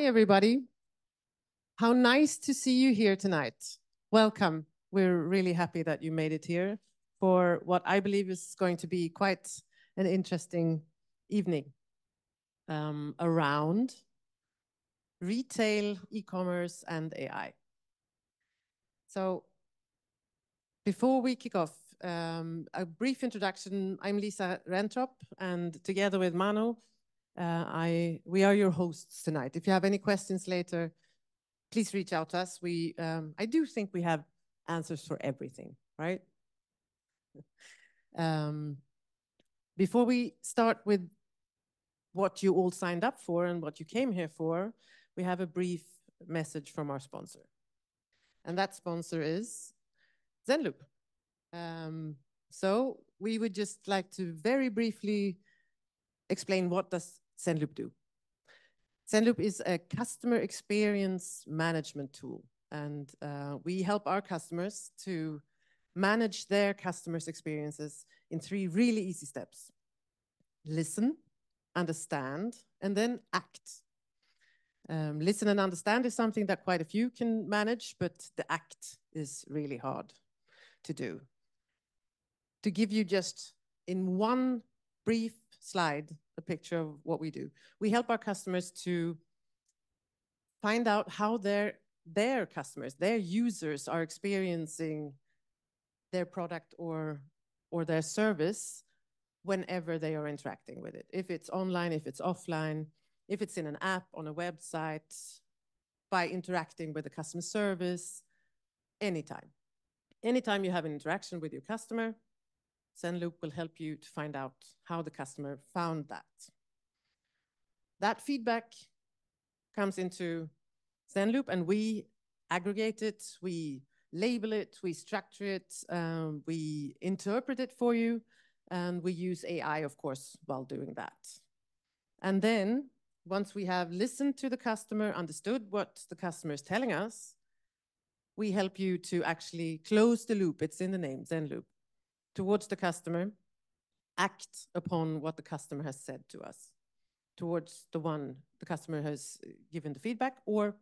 Hi, everybody. How nice to see you here tonight. Welcome. We're really happy that you made it here for what I believe is going to be quite an interesting evening around retail, e-commerce, and AI. So before we kick off, a brief introduction. I'm Lisa Rentrop, and together with Manu, we are your hosts tonight. If you have any questions later, please reach out to us. I do think we have answers for everything, right? Before we start with what you all signed up for and what you came here for, we have a brief message from our sponsor. And that sponsor is zenloop. So we would just like to very briefly explain what does zenloop do. zenloop is a customer experience management tool, and we help our customers to manage their customers' experiences in 3 really easy steps. Listen, understand, and then act. Listen and understand is something that quite a few can manage, but the act is really hard to do. To give you just in one brief slide a picture of what we do, we help our customers to find out how their customers, their users are experiencing their product or their service whenever they are interacting with it. If it's online, if it's offline, if it's in an app, on a website, by interacting with the customer service, anytime. Anytime you have an interaction with your customer, zenloop will help you to find out how the customer found that. That feedback comes into zenloop, and we aggregate it, we label it, we structure it, we interpret it for you, and we use AI, of course, while doing that. And then, once we have listened to the customer, understood what the customer is telling us, we help you to actually close the loop, it's in the name, zenloop, towards the customer, act upon what the customer has said to us, towards the one the customer has given the feedback, or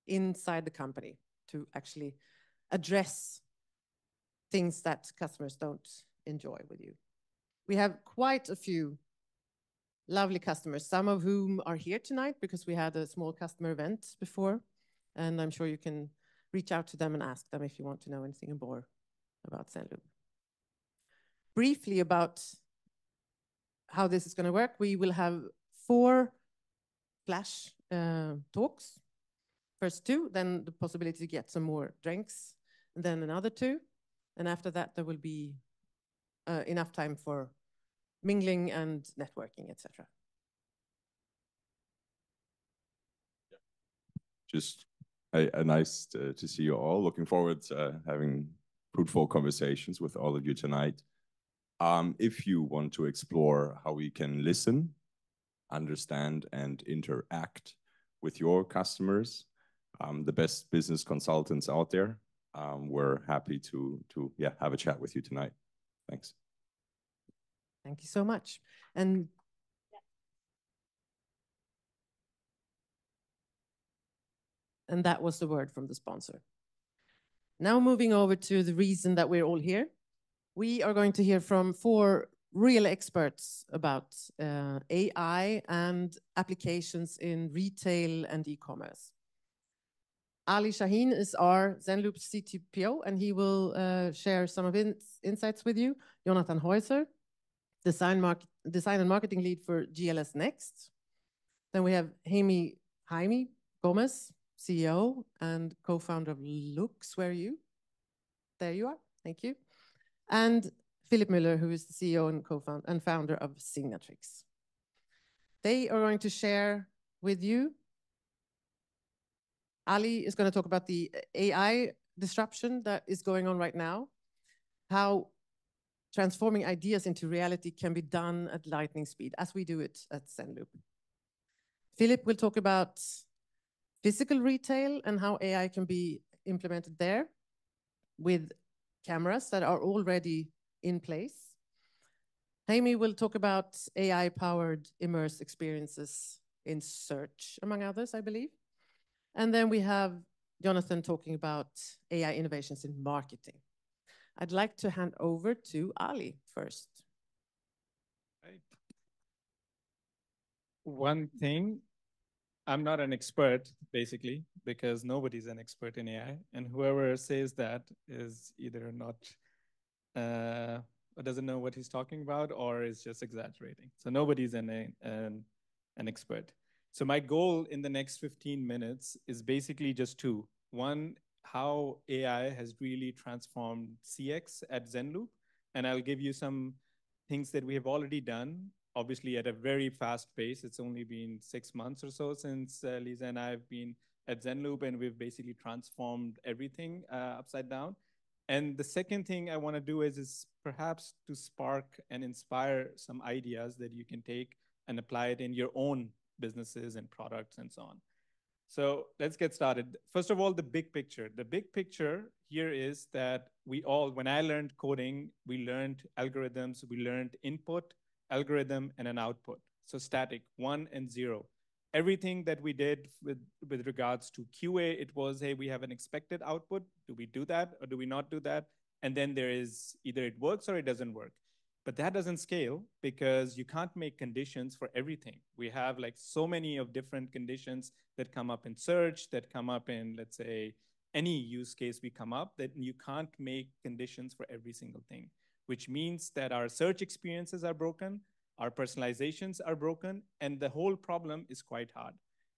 inside the company to actually address things that customers don't enjoy with you. We have quite a few lovely customers, some of whom are here tonight because we had a small customer event before, and I'm sure you can reach out to them and ask them if you want to know anything more about zenloop. Briefly about how this is going to work, we will have 4 flash talks. First 2, then the possibility to get some more drinks, and then another 2. And after that, there will be enough time for mingling and networking, etc. Just a nice to see you all. Looking forward to having fruitful conversations with all of you tonight. If you want to explore how we can listen, understand, and interact with your customers, the best business consultants out there, we're happy to have a chat with you tonight. Thanks. Thank you so much. And that was the word from the sponsor. Now moving over to the reason that we're all here. We are going to hear from 4 real experts about AI and applications in retail and e-commerce. Ali Shaheen is our zenloop CTPO, and he will share some of his insights with you. Jonathan Heuser, design and marketing lead for GLS Next. Then we have Jaime Gomez, CEO and co-founder of Lux. Where are you? There you are. Thank you. And Philipp Müller, who is the CEO and co-founder and founder of Signatrix. They are going to share with you. Ali is going to talk about the AI disruption that is going on right now, how transforming ideas into reality can be done at lightning speed, as we do it at zenloop. Philipp will talk about physical retail and how AI can be implemented there with cameras that are already in place. Jaime will talk about AI-powered immersive experiences in search, among others, I believe. And then we have Jonathan talking about AI innovations in marketing. I'd like to hand over to Ali first. Right. One thing, I'm not an expert, basically, because nobody's an expert in AI. And whoever says that is either not, or doesn't know what he's talking about, or is just exaggerating. So nobody's an expert. So my goal in the next 15 minutes is basically just two. One, how AI has really transformed CX at Zenloop. And I'll give you some things that we have already done, obviously at a very fast pace. It's only been 6 months or so since Lisa and I have been at Zenloop, and we've basically transformed everything upside down. And the second thing I want to do is perhaps to spark and inspire some ideas that you can take and apply it in your own businesses and products and so on. So let's get started. First of all, the big picture. The big picture here is that when I learned coding, we learned algorithms, we learned input, algorithm, and an output. So static, 1 and 0. Everything that we did with regards to QA, it was, hey, we have an expected output. Do we do that or do we not do that? And then there is either it works or it doesn't work. But that doesn't scale because you can't make conditions for everything. We have like so many of different conditions that come up in search, that come up in, let's say, any use case we come up, that you can't make conditions for every single thing, which means that our search experiences are broken, our personalizations are broken, and the whole problem is quite hard.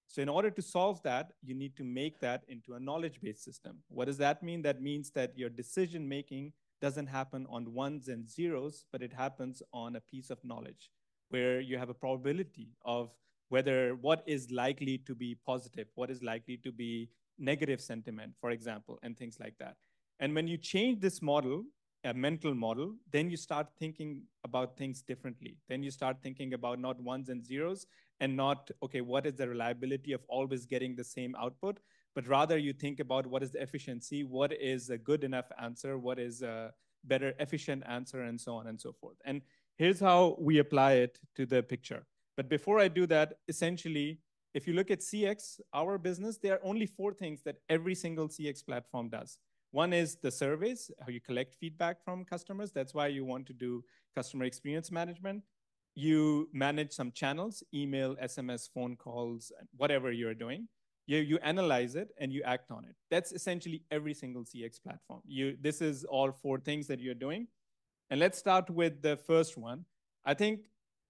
So in order to solve that, you need to make that into a knowledge-based system. What does that mean? That means that your decision-making doesn't happen on ones and zeros, but it happens on a piece of knowledge where you have a probability of what is likely to be positive, what is likely to be negative sentiment, for example, and things like that. And when you change this model, a mental model, then you start thinking about things differently. Then you start thinking about not ones and zeros and not, okay, what is the reliability of always getting the same output, but rather you think about what is the efficiency, what is a good enough answer, what is a better efficient answer, and so on and so forth. And here's how we apply it to the picture. But before I do that, essentially, if you look at CX, our business, there are only 4 things that every single CX platform does. One is the surveys, how you collect feedback from customers. That's why you want to do customer experience management. You manage some channels, email, SMS, phone calls, whatever you're doing. You analyze it and you act on it. That's essentially every single CX platform. This is all 4 things that you're doing. And let's start with the first one. I think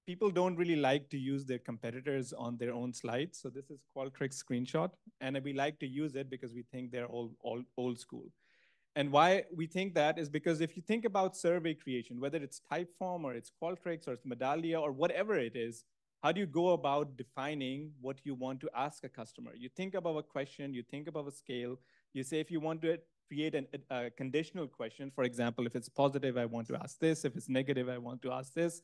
people don't really like to use their competitors on their own slides. So this is Qualtrics screenshot. And we like to use it because we think they're all old school. And why we think that is because if you think about survey creation, whether it's Typeform or it's Qualtrics or it's Medallia or whatever it is, how do you go about defining what you want to ask a customer? You think about a question, you think about a scale. You say if you want to create a conditional question, for example, if it's positive, I want to ask this. If it's negative, I want to ask this.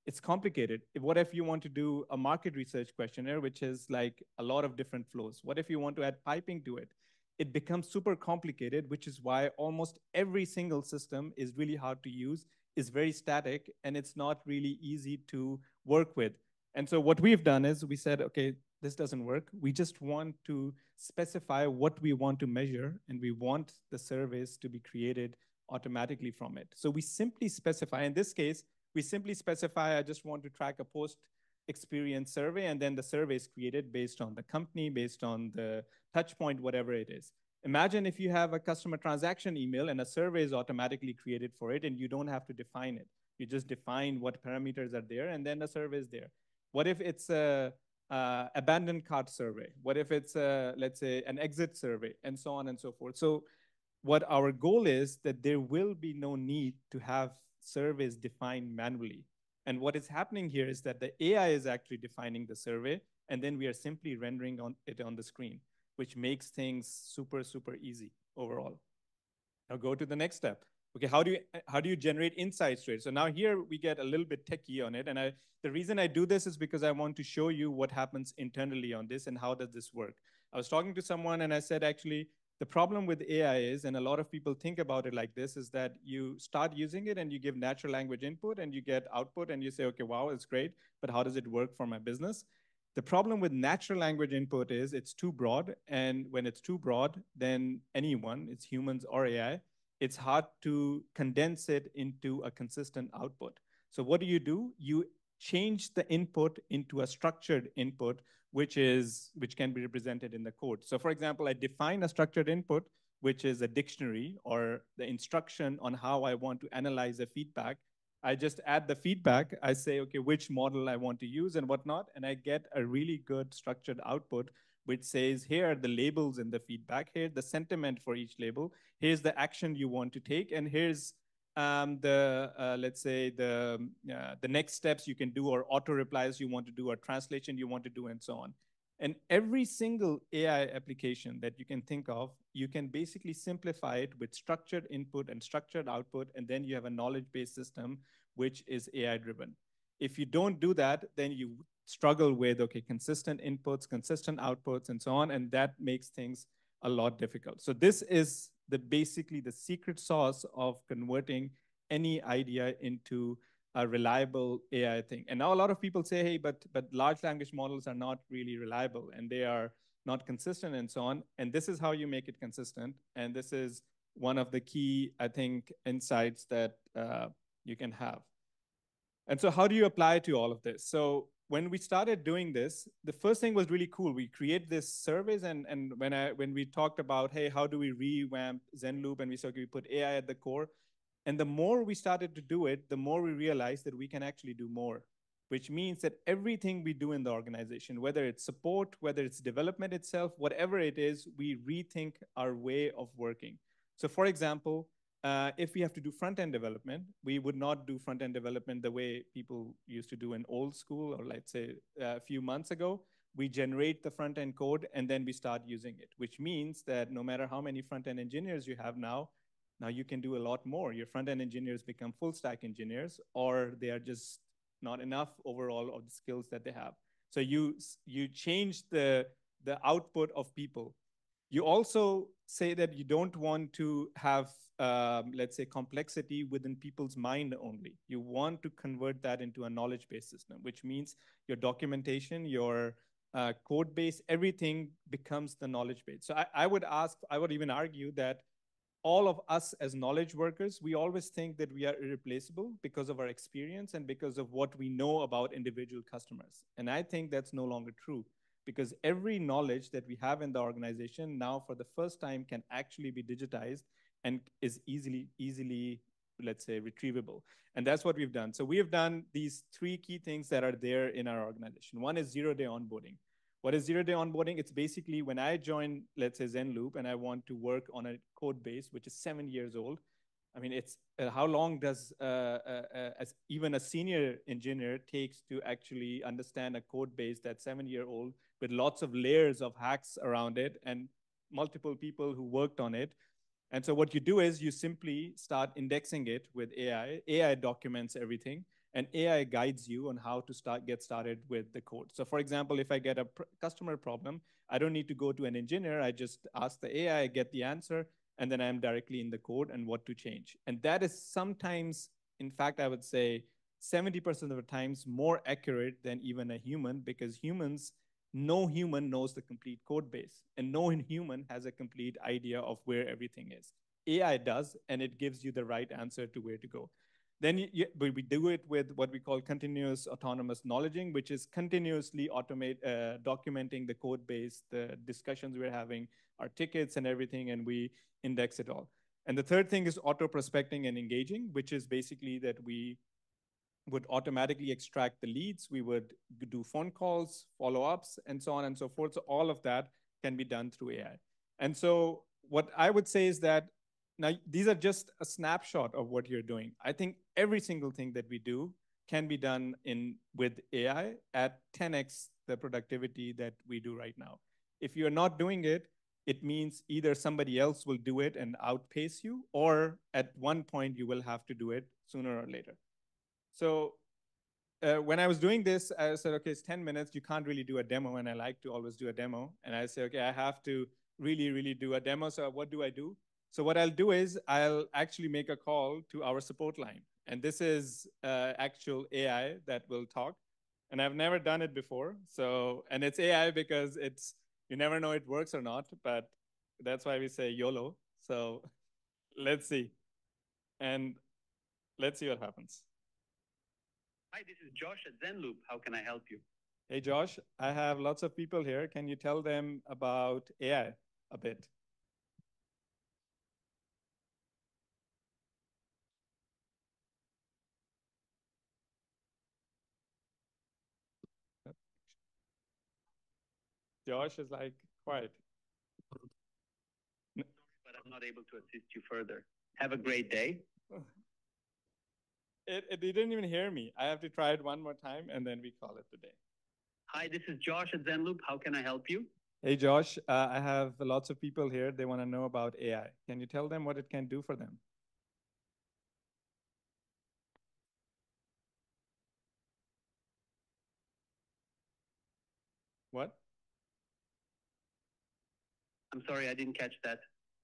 It's complicated. What if you want to do a market research questionnaire, which is like a lot of different flows? What if you want to add piping to it? It becomes super complicated, which is why almost every single system is really hard to use, is very static, and it's not really easy to work with. And so what we've done is we said, okay, this doesn't work. We just want to specify what we want to measure, and we want the surveys to be created automatically from it. So we simply specify, in this case, we simply specify, I just want to track a post-experience survey, and then the survey is created based on the company, based on the touch point, whatever it is. Imagine if you have a customer transaction email and a survey is automatically created for it, and you don't have to define it. You just define what parameters are there, and then the survey is there. What if it's a abandoned cart survey? What if it's, let's say, an exit survey, and so on and so forth? So what our goal is that there will be no need to have surveys defined manually. And what is happening here is that the AI is actually defining the survey, and then we are simply rendering it on the screen, which makes things super, super easy overall. Now go to the next step. Okay, how do you generate insights to it? So now here we get a little bit techie on it. And the reason I do this is because I want to show you what happens internally on this and how does this work. I was talking to someone and I said, actually, the problem with AI is, and a lot of people think about it like this, is that you start using it and you give natural language input and you get output and you say, okay, wow, it's great, but how does it work for my business? The problem with natural language input is it's too broad. And when it's too broad, then anyone, it's humans or AI, it's hard to condense it into a consistent output. So what do? You change the input into a structured input, which can be represented in the code. So for example, I define a structured input, which is a dictionary or the instruction on how I want to analyze a feedback. I just add the feedback. I say, okay, which model I want to use and whatnot, and I get a really good structured output, which says, here are the labels in the feedback. Here's the sentiment for each label. Here's the action you want to take, and here's let's say the next steps you can do, or auto replies you want to do, or translation you want to do, and so on. And every single AI application that you can think of, you can basically simplify it with structured input and structured output, and then you have a knowledge-based system, which is AI-driven. If you don't do that, then you struggle with, okay, consistent inputs, consistent outputs, and so on, and that makes things a lot difficult. So this is basically the secret sauce of converting any idea into a reliable AI thing. And now a lot of people say, hey, but large language models are not really reliable and they are not consistent and so on. And this is how you make it consistent. And this is one of the key, I think, insights that you can have. And so how do you apply to all of this? So when we started doing this, the first thing was really cool. We create this surveys, and when we talked about, hey, how do we revamp Zenloop, and we said, okay, we put AI at the core. And the more we started to do it, the more we realized that we can actually do more, which means that everything we do in the organization, whether it's support, whether it's development itself, whatever it is, we rethink our way of working. So for example, if we have to do front-end development, we would not do front-end development the way people used to do in old school, or let's say a few months ago. We generate the front-end code and then we start using it, which means that no matter how many front-end engineers you have now you can do a lot more. Your front-end engineers become full-stack engineers, or they are just not enough overall of the skills that they have. So you change the output of people. You also say that you don't want to have, let's say, complexity within people's mind only. You want to convert that into a knowledge-based system, which means your documentation, your code base, everything becomes the knowledge base. So I would even argue that all of us as knowledge workers, we always think that we are irreplaceable because of our experience and because of what we know about individual customers. And I think that's no longer true, because every knowledge that we have in the organization now for the first time can actually be digitized and is easily, let's say, retrievable. And that's what we've done. So we have done these three key things that are there in our organization. One is zero-day onboarding. What is zero-day onboarding? It's basically when I join, let's say, Zenloop, and I want to work on a code base, which is 7 years old. I mean, it's how long does as even a senior engineer takes to actually understand a code base that's 7-year-old with lots of layers of hacks around it and multiple people who worked on it. And so what you do is you simply start indexing it with AI. AI documents everything, and AI guides you on how to get started with the code. So for example, if I get a customer problem, I don't need to go to an engineer. I just ask the AI, get the answer, and then I'm directly in the code and what to change. And that is sometimes, in fact, I would say 70% of the times more accurate than even a human, because no human knows the complete code base, and no human has a complete idea of where everything is. AI does, and it gives you the right answer to where to go. Then we do it with what we call continuous autonomous knowledging, which is continuously documenting the code base, the discussions we're having, our tickets and everything, and we index it all. And the third thing is auto prospecting and engaging, which is basically that we would automatically extract the leads. We would do phone calls, follow-ups, and so on and so forth. So all of that can be done through AI. And so what I would say is that now these are just a snapshot of what you're doing. I think every single thing that we do can be done with AI at 10x the productivity that we do right now. If you're not doing it, it means either somebody else will do it and outpace you, or at one point you will have to do it sooner or later. So when I was doing this, I said, okay, it's 10 minutes. You can't really do a demo. And I like to always do a demo. And I say, okay, I have to really do a demo. So what do I do? So what I'll do is I'll actually make a call to our support line. And this is actual AI that will talk. And I've never done it before. So, and it's AI because you never know it works or not, but that's why we say YOLO. So let's see. And let's see what happens. Hi, this is Josh at Zenloop. How can I help you? Hey, Josh, I have lots of people here. Can you tell them about AI a bit? Josh is like quiet. But I'm not able to assist you further. Have a great day. It didn't even hear me. I have to try it one more time and then we call it the day. Hi, this is Josh at Zenloop. How can I help you? Hey, Josh, I have lots of people here. They want to know about AI. Can you tell them what it can do for them? What? I'm sorry, I didn't catch that.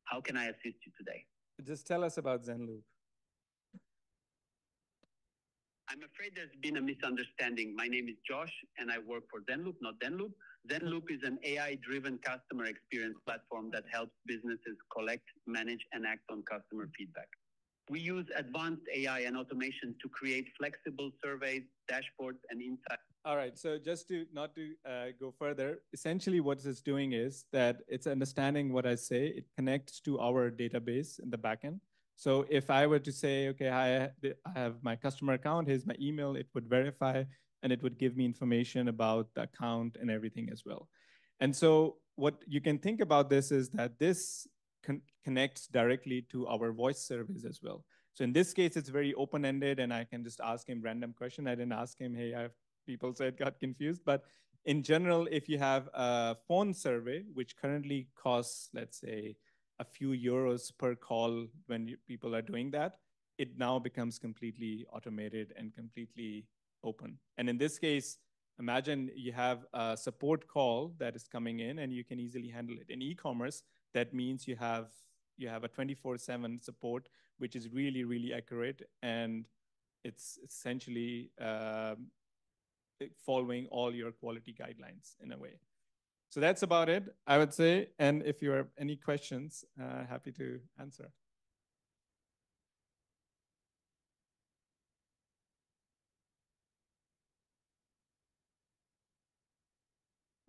How can I assist you today? Just tell us about Zenloop. I'm afraid there's been a misunderstanding. My name is Josh, and I work for Zenloop, not Zenloop. Zenloop is an AI-driven customer experience platform that helps businesses collect, manage, and act on customer feedback. We use advanced AI and automation to create flexible surveys, dashboards, and insights. All right, so just to not to go further, essentially what it's doing is that it's understanding what I say. It connects to our database in the backend. So if I were to say, okay, I have my customer account, here's my email, it would verify and it would give me information about the account and everything as well. And so what you can think about this is that this connects directly to our voice service as well. So in this case, it's very open-ended and I can just ask him random question. I didn't ask him, hey, I have people said got confused, but in general, if you have a phone survey, which currently costs, let's say, a few euros per call when people are doing that, it now becomes completely automated and completely open. And in this case, imagine you have a support call that is coming in and you can easily handle it. In e-commerce, that means you have a 24/7 support, which is really, really accurate. And it's essentially following all your quality guidelines in a way. So that's about it, I would say. And if you have any questions, happy to answer.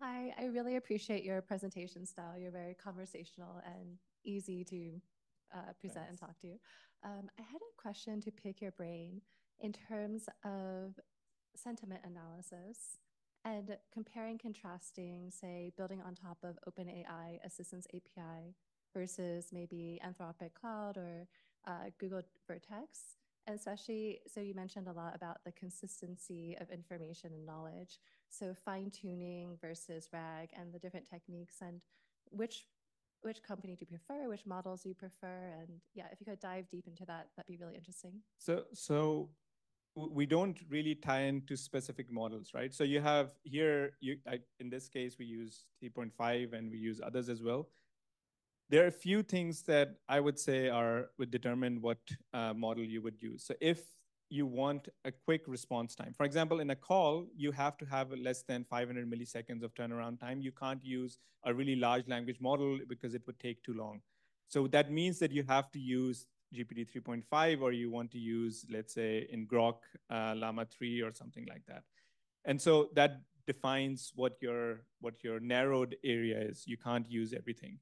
Hi, I really appreciate your presentation style. You're very conversational and easy to present and talk to. I had a question to pick your brain in terms of sentiment analysis and comparing, contrasting, say, building on top of OpenAI Assistance API versus maybe Anthropic Cloud or Google Vertex. And especially, so you mentioned a lot about the consistency of information and knowledge. So fine-tuning versus RAG and the different techniques, and which company do you prefer, which models do you prefer? And yeah, if you could dive deep into that, that'd be really interesting. So we don't really tie into specific models, right? So you have here, in this case, we use 3.5 and we use others as well. There are a few things that I would say would determine what model you would use. So if you want a quick response time, for example, in a call, you have to have less than 500 milliseconds of turnaround time. You can't use a really large language model because it would take too long. So that means that you have to use GPT 3.5 or you want to use, let's say, in Grok, Llama 3 or something like that. And so that defines what your narrowed area is. You can't use everything.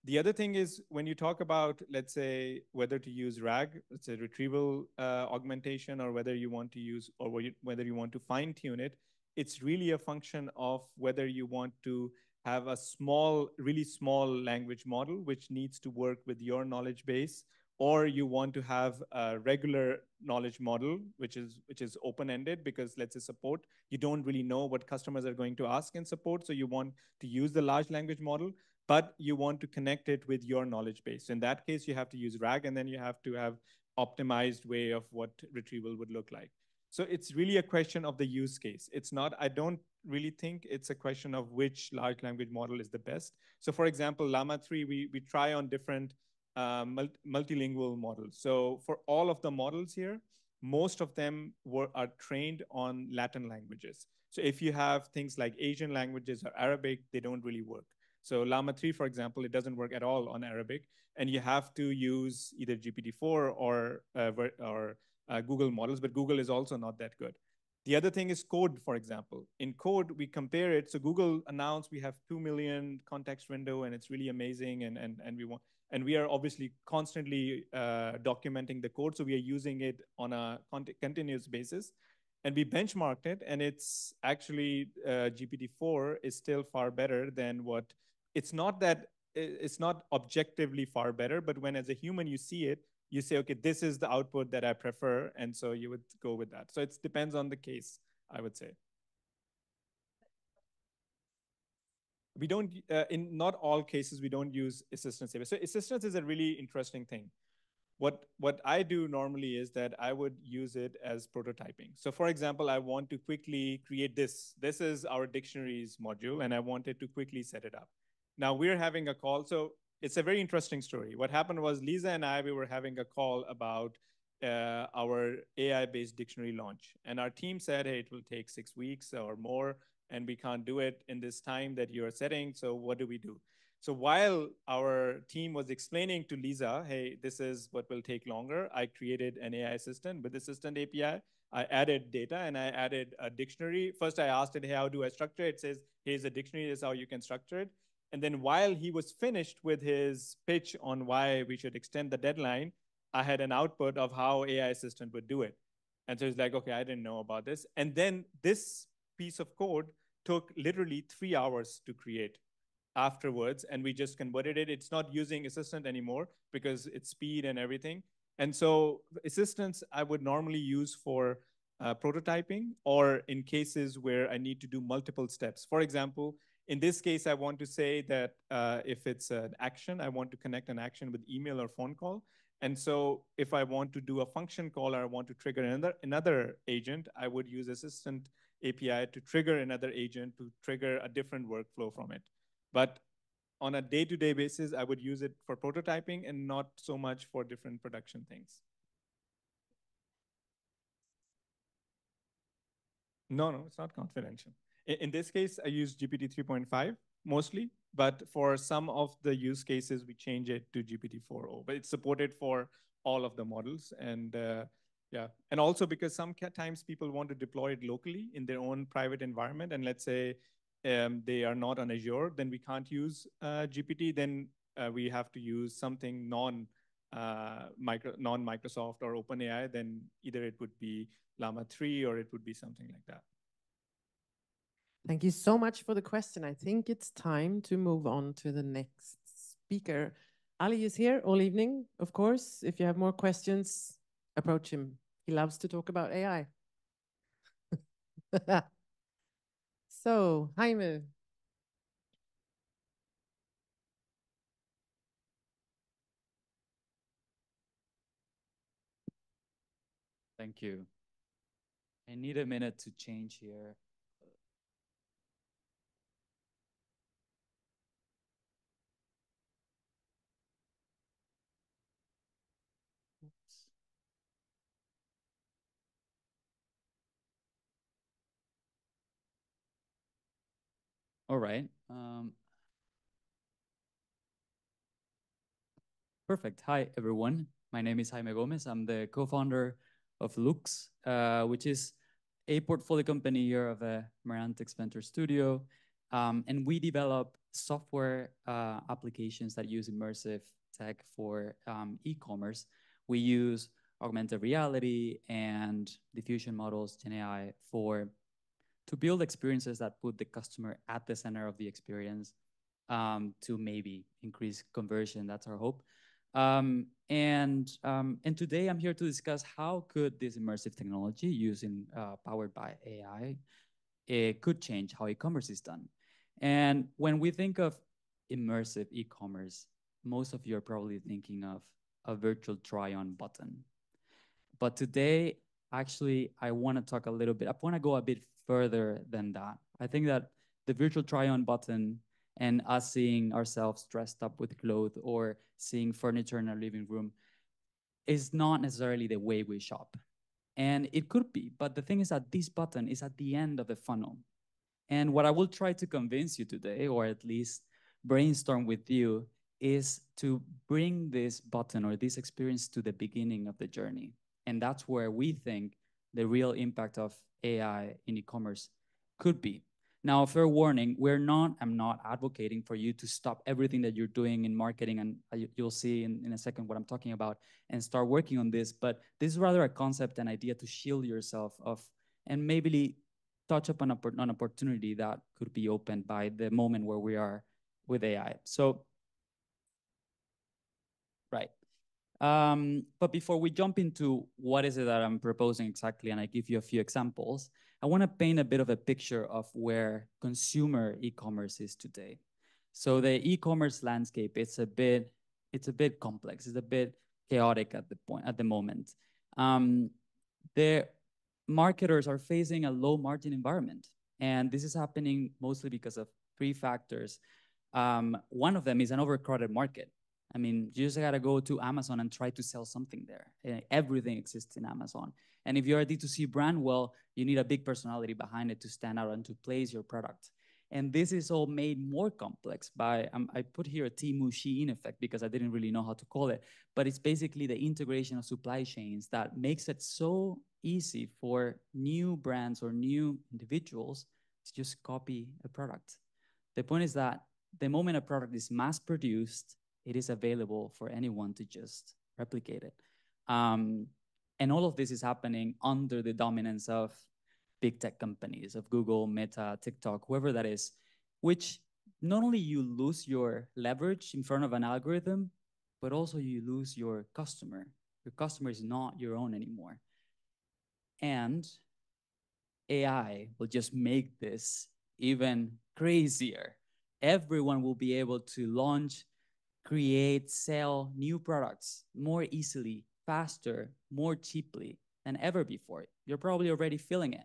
The other thing is when you talk about, let's say, whether to use RAG, let's say retrieval augmentation, or whether you want to use, or whether you want to fine tune it, it's really a function of whether you want to have a really small language model, which needs to work with your knowledge base, or you want to have a regular knowledge model, which is open-ended, because let's say support, you don't really know what customers are going to ask in support. So you want to use the large language model, but you want to connect it with your knowledge base. So in that case, you have to use RAG, and then you have to have optimized way of what retrieval would look like. So it's really a question of the use case. It's not, I don't really think it's a question of which large language model is the best. So for example, Llama 3, we try on different multilingual models. So for all of the models here, most of them are trained on Latin languages. So if you have things like Asian languages or Arabic, they don't really work. So Llama 3, for example, it doesn't work at all on Arabic, and you have to use either GPT-4 or Google models, but Google is also not that good. The other thing is code, for example. In code, we compare it. So Google announced we have 2 million context window, and it's really amazing, and we are obviously constantly documenting the code. So we are using it on a continuous basis. And we benchmarked it, and it's actually GPT-4 is still far better than what, it's not objectively far better, but when as a human you see it, you say, okay, this is the output that I prefer. And so you would go with that. So it depends on the case, I would say. We don't, in not all cases, we don't use assistance. So assistance is a really interesting thing. What I do normally is that I would use it as prototyping. So for example, I want to quickly create this. This is our dictionaries module, and I wanted to quickly set it up. Now we're having a call. So it's a very interesting story. What happened was Lisa and I, we were having a call about our AI-based dictionary launch. And our team said, hey, it will take 6 weeks or more, and we can't do it in this time that you're setting. So what do we do? So while our team was explaining to Lisa, hey, this is what will take longer, I created an AI assistant with Assistant API. I added data, and I added a dictionary. First, I asked it, hey, how do I structure it? It says, here's a dictionary, this is how you can structure it. And then while he was finished with his pitch on why we should extend the deadline, I had an output of how AI assistant would do it. And so it's like, okay, I didn't know about this. And then this piece of code took literally 3 hours to create afterwards, and we just converted it. It's not using assistant anymore because it's speed and everything. And so assistants I would normally use for prototyping, or in cases where I need to do multiple steps. For example, in this case, I want to say that if it's an action, I want to connect an action with email or phone call. And so if I want to do a function call, or I want to trigger another agent, I would use Assistant API to trigger another agent to trigger a different workflow from it. But on a day-to-day basis, I would use it for prototyping and not so much for different production things. No, it's not confidential. In this case, I use GPT 3.5 mostly, but for some of the use cases, we change it to GPT 4.0, but it's supported for all of the models. And yeah, and also because sometimes people want to deploy it locally in their own private environment. And let's say they are not on Azure, then we can't use GPT. Then we have to use something non-Microsoft or OpenAI. Then either it would be Llama 3 or it would be something like that. Thank you so much for the question. I think it's time to move on to the next speaker. Ali is here all evening, of course. If you have more questions, approach him. He loves to talk about AI. So, Jaime. Thank you. I need a minute to change here. Oops. All right. Perfect. Hi, everyone. My name is Jaime Gomez. I'm the co-founder of Lux, which is a portfolio company here of a Merantix Venture Studio. And we develop software applications that use immersive tech for e-commerce. We use augmented reality and diffusion models, GenAI, to build experiences that put the customer at the center of the experience, to maybe increase conversion. That's our hope. And today I'm here to discuss how could this immersive technology powered by AI, it could change how e-commerce is done. And when we think of immersive e-commerce, most of you are probably thinking of a virtual try-on button. But today, actually, I want to talk a little bit, I want to go a bit further than that. I think that the virtual try-on button and us seeing ourselves dressed up with clothes or seeing furniture in our living room is not necessarily the way we shop. And it could be, but the thing is that this button is at the end of the funnel. And what I will try to convince you today, or at least brainstorm with you, is to bring this button or this experience to the beginning of the journey. And that's where we think the real impact of AI in e-commerce could be. Now, fair warning, I'm not advocating for you to stop everything that you're doing in marketing, and you'll see in a second what I'm talking about, and start working on this. But this is rather a concept and idea to shield yourself of, and maybe touch upon an opportunity that could be opened by the moment where we are with AI. So, right. But before we jump into what is it that I'm proposing exactly, and I give you a few examples, I want to paint a bit of a picture of where consumer e-commerce is today. So the e-commerce landscape, it's a bit complex. It's a bit chaotic at the moment. The marketers are facing a low margin environment, and this is happening mostly because of three factors. One of them is an overcrowded market. I mean, you just gotta go to Amazon and try to sell something there. Everything exists in Amazon. And if you're a D2C brand, well, you need a big personality behind it to stand out and to place your product. And this is all made more complex by, I put here a Temu Shein effect because I didn't really know how to call it, but it's basically the integration of supply chains that makes it so easy for new brands or new individuals to just copy a product. The point is that the moment a product is mass produced, it is available for anyone to just replicate it. And all of this is happening under the dominance of big tech companies, of Google, Meta, TikTok, whoever that is, which not only you lose your leverage in front of an algorithm, but also you lose your customer. Your customer is not your own anymore. And AI will just make this even crazier. Everyone will be able to launch, create, sell new products more easily, faster, more cheaply than ever before. You're probably already feeling it.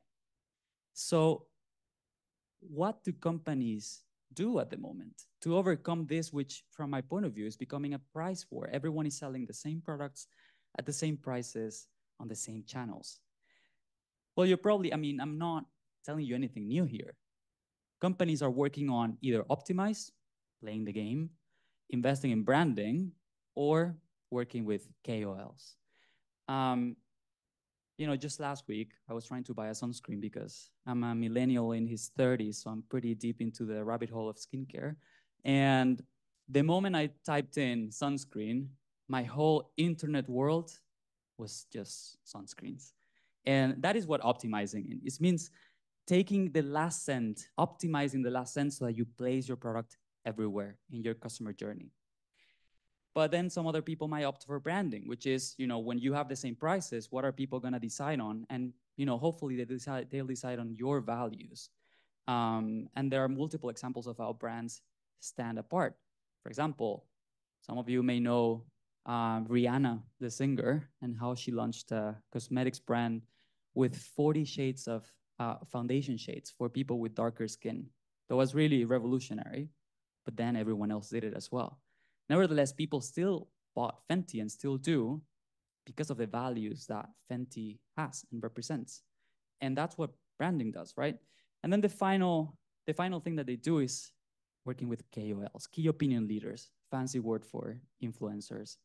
So what do companies do at the moment to overcome this, which from my point of view is becoming a price war? Everyone is selling the same products at the same prices on the same channels. Well, you're probably, I'm not telling you anything new here. Companies are working on either optimize, playing the game, investing in branding, or working with KOLs. Just last week, I was trying to buy a sunscreen because I'm a millennial in his 30s, so I'm pretty deep into the rabbit hole of skincare. And the moment I typed in sunscreen, my whole internet world was just sunscreens. And that is what optimizing is. It means taking the last cent, optimizing the last cent so that you place your product everywhere in your customer journey. But then some other people might opt for branding, which is, when you have the same prices, what are people gonna decide on? And, hopefully they'll decide on your values. And there are multiple examples of how brands stand apart. For example, some of you may know Rihanna, the singer, and how she launched a cosmetics brand with 40 shades of foundation shades for people with darker skin. That was really revolutionary, but then everyone else did it as well. Nevertheless, people still bought Fenty and still do because of the values that Fenty has and represents. And that's what branding does, right? And then the final thing that they do is working with KOLs, key opinion leaders, fancy word for influencers.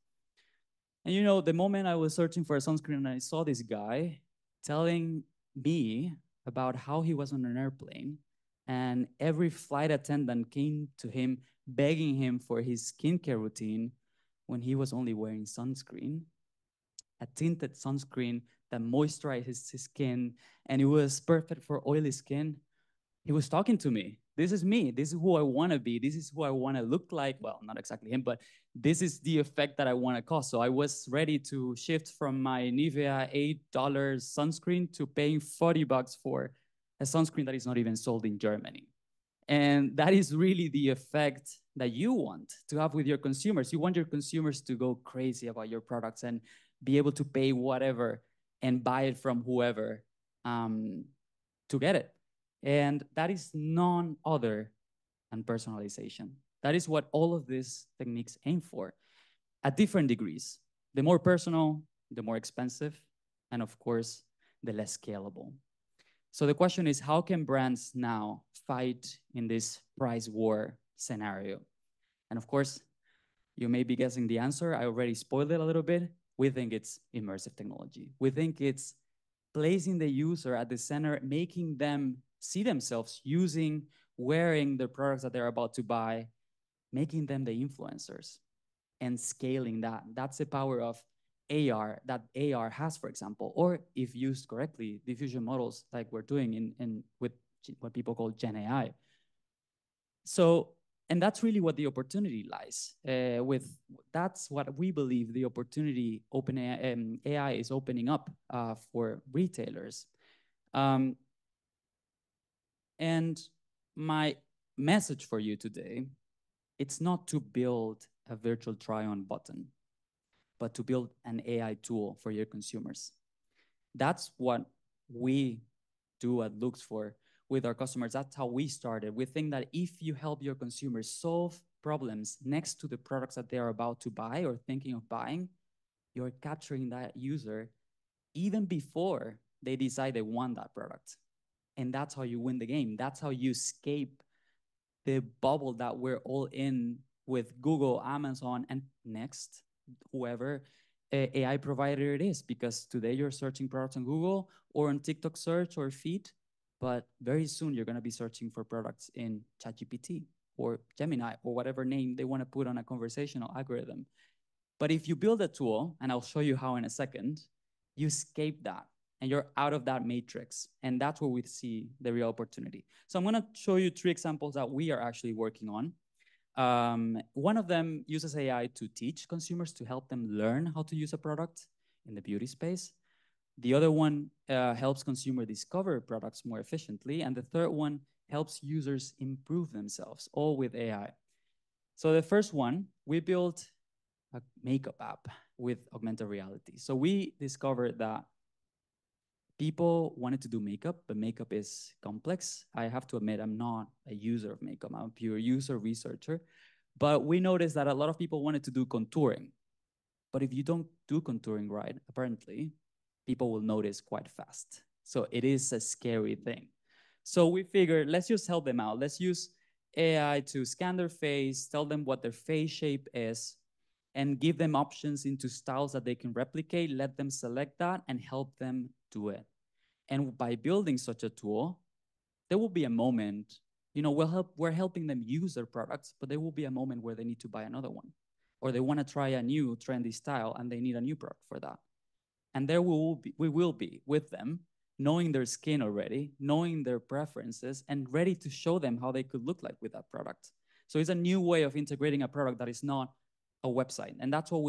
And the moment I was searching for a sunscreen and I saw this guy telling me about how he was on an airplane, and every flight attendant came to him begging him for his skincare routine when he was only wearing sunscreen, a tinted sunscreen that moisturizes his skin, and it was perfect for oily skin. He was talking to me. This is me. This is who I want to be. This is who I want to look like. Well, not exactly him, but this is the effect that I want to cause. So I was ready to shift from my Nivea $8 sunscreen to paying $40 for a sunscreen that is not even sold in Germany. And that is really the effect that you want to have with your consumers. You want your consumers to go crazy about your products and be able to pay whatever and buy it from whoever to get it. And that is none other than personalization. That is what all of these techniques aim for at different degrees. The more personal, the more expensive, and of course, the less scalable. So the question is, how can brands now fight in this price war scenario? And of course, you may be guessing the answer. I already spoiled it a little bit. We think it's immersive technology. We think it's placing the user at the center, making them see themselves using, wearing the products that they're about to buy, making them the influencers and scaling that. That's the power of AR that AR has, for example, or if used correctly, diffusion models like we're doing with what people call Gen AI. So, and that's really what the opportunity lies with. That's what we believe the opportunity AI is opening up for retailers. And my message for you today, it's not to build a virtual try-on button, but to build an AI tool for your consumers. That's what we do at Lux with our customers. That's how we started. We think that if you help your consumers solve problems next to the products that they are about to buy or thinking of buying, you're capturing that user even before they decide they want that product. And that's how you win the game. That's how you escape the bubble that we're all in with Google, Amazon, and next, whoever AI provider it is, because today you're searching products on Google or on TikTok search or feed, but very soon you're going to be searching for products in ChatGPT or Gemini or whatever name they want to put on a conversational algorithm. But if you build a tool, and I'll show you how in a second, you escape that and you're out of that matrix. And that's where we see the real opportunity. So I'm going to show you 3 examples that we are actually working on. One of them uses AI to teach consumers, to help them learn how to use a product in the beauty space. The other one helps consumers discover products more efficiently. And the third one helps users improve themselves, all with AI. So the first one, we built a makeup app with augmented reality. So we discovered that people wanted to do makeup, but makeup is complex. I have to admit, I'm not a user of makeup. I'm a pure user researcher. But we noticed that a lot of people wanted to do contouring. But if you don't do contouring right, apparently, people will notice quite fast. So it is a scary thing. So we figured, let's just help them out. Let's use AI to scan their face, tell them what their face shape is, and give them options into styles that they can replicate, let them select that, and help them do it. And by building such a tool, there will be a moment, we're helping them use their products, but there will be a moment where they need to buy another one, or they want to try a new trendy style and they need a new product for that. And there we will be with them, knowing their skin already, knowing their preferences, and ready to show them how they could look like with that product. So it's a new way of integrating a product that is not a website. And that's what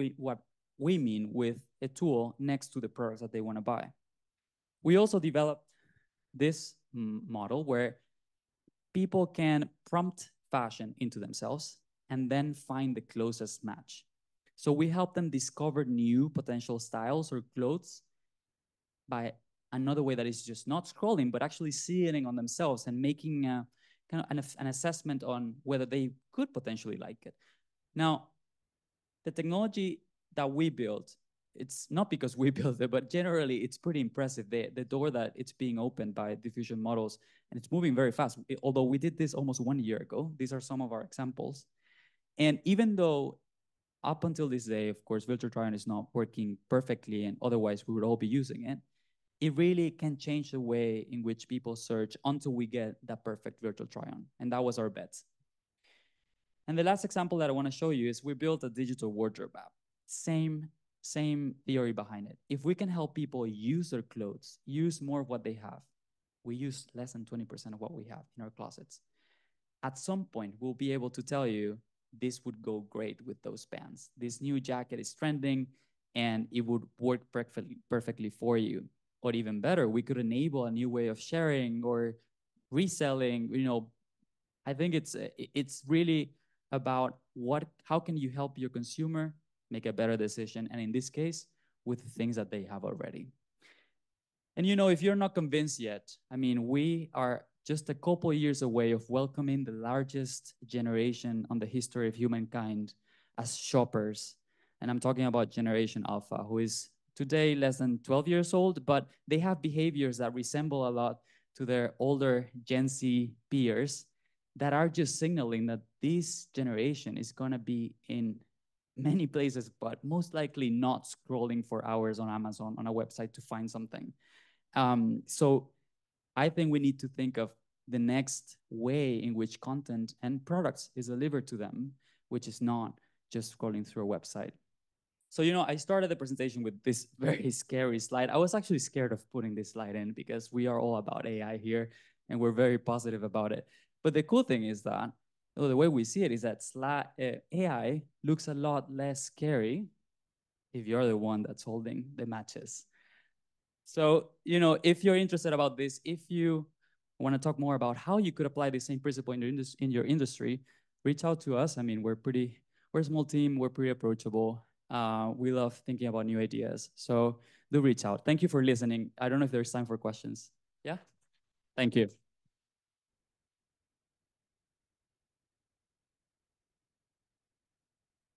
we mean with a tool next to the products that they want to buy. We also developed this model where people can prompt fashion into themselves and then find the closest match. So we help them discover new potential styles or clothes by another way that is just not scrolling, but actually seeing on themselves and making kind of an assessment on whether they could potentially like it. Now, the technology that we built, it's not because we built it, but generally it's pretty impressive. The door that it's being opened by diffusion models, and it's moving very fast. Although we did this almost 1 year ago, these are some of our examples. And even though up until this day, of course, virtual try-on is not working perfectly, and otherwise we would all be using it, it really can change the way in which people search until we get that perfect virtual try-on. And that was our bet. And the last example that I want to show you is we built a digital wardrobe app. Same theory behind it. If we can help people use their clothes, use more of what they have, we use less than 20% of what we have in our closets. At some point, we'll be able to tell you this would go great with those pants. This new jacket is trending and it would work perfectly for you. Or even better, we could enable a new way of sharing or reselling. I think it's really about how can you help your consumer make a better decision, and in this case, with things that they have already. And if you're not convinced yet, we are just a couple of years away of welcoming the largest generation on the history of humankind as shoppers. And I'm talking about Generation Alpha, who is today less than 12 years old, but they have behaviors that resemble a lot to their older Gen Z peers that are just signaling that this generation is going to be in many places, but most likely not scrolling for hours on Amazon on a website to find something. So I think we need to think of the next way in which content and products is delivered to them, which is not just scrolling through a website. So, I started the presentation with this very scary slide. I was actually scared of putting this slide in because we are all about AI here and we're very positive about it. But the cool thing is that the way we see it is that AI looks a lot less scary if you're the one that's holding the matches. So, if you're interested about this, if you want to talk more about how you could apply the same principle in your industry, reach out to us. I mean, we're a small team, we're pretty approachable. We love thinking about new ideas. So do reach out. Thank you for listening. I don't know if there's time for questions. Yeah? Thank you.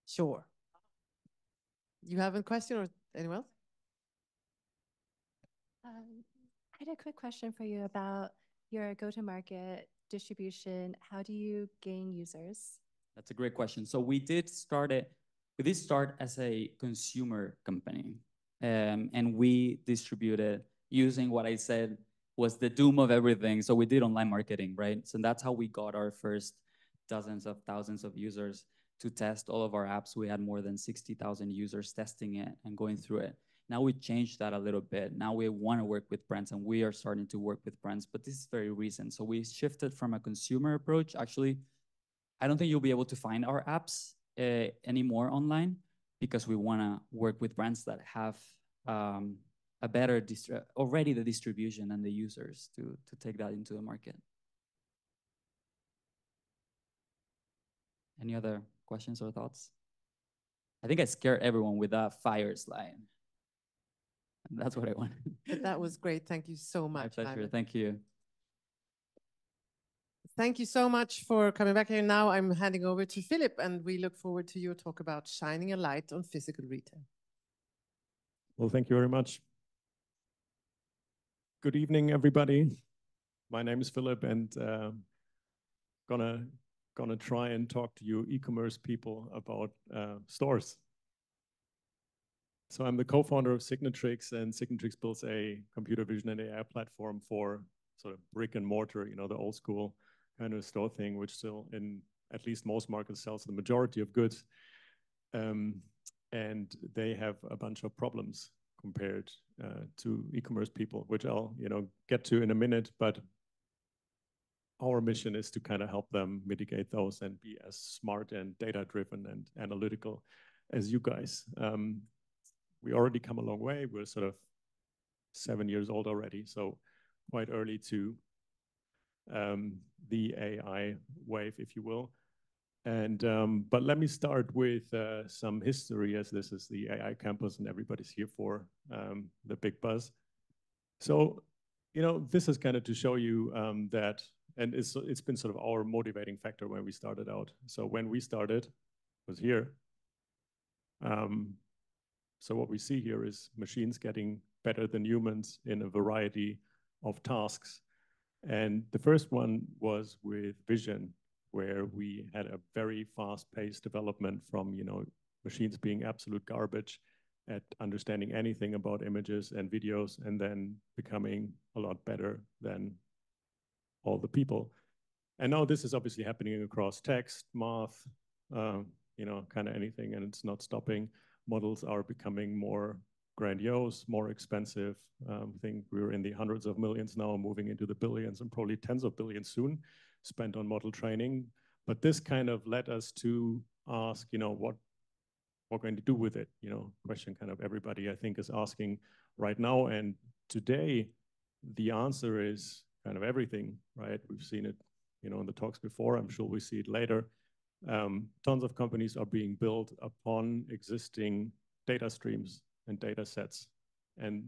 Sure. You have a question or anyone else? I had a quick question for you about your go-to-market distribution. How do you gain users? That's a great question. So we did start as a consumer company, and we distributed using what I said was the doom of everything. So we did online marketing, right? So that's how we got our first dozens of thousands of users to test all of our apps. We had more than 60,000 users testing it and going through it. Now we changed that a little bit. Now we want to work with brands, and we are starting to work with brands, but this is very recent. So we shifted from a consumer approach. Actually, I don't think you'll be able to find our apps anymore online because we want to work with brands that have a better already the distribution and the users to take that into the market. Any other questions or thoughts? I think I scared everyone with that fire slide. That's what I wanted. That was great. Thank you so much. My pleasure. Thank you. Thank you so much for coming back here. Now I'm handing over to Philipp, and we look forward to your talk about shining a light on physical retail. Well, thank you very much. Good evening, everybody. My name is Philipp, and gonna try and talk to you e-commerce people about stores. So I'm the co-founder of Signatrix, and Signatrix builds a computer vision and AI platform for sort of brick and mortar, the old school kind of store thing, which still in at least most markets sells the majority of goods. And they have a bunch of problems compared to e-commerce people, which I'll get to in a minute. But our mission is to kind of help them mitigate those and be as smart and data-driven and analytical as you guys. We already come a long way. We're sort of 7 years old already, so quite early to the AI wave, if you will. And but let me start with some history, as this is the AI campus and everybody's here for the big buzz. So, this is kind of to show you that, and it's been sort of our motivating factor when we started out. So when we started, was here. So what we see here is machines getting better than humans in a variety of tasks. And the first one was with vision, where we had a very fast-paced development from, machines being absolute garbage at understanding anything about images and videos, and then becoming a lot better than all the people. And now this is obviously happening across text, math, kind of anything, and it's not stopping. Models are becoming more grandiose, more expensive. I think we're in the hundreds of millions now, moving into the billions and probably tens of billions soon spent on model training. But this kind of led us to ask, what we're going to do with it. Question kind of everybody, I think, is asking right now. And today, the answer is kind of everything, right? We've seen it, in the talks before. I'm sure we see it later. Tons of companies are being built upon existing data streams and data sets. And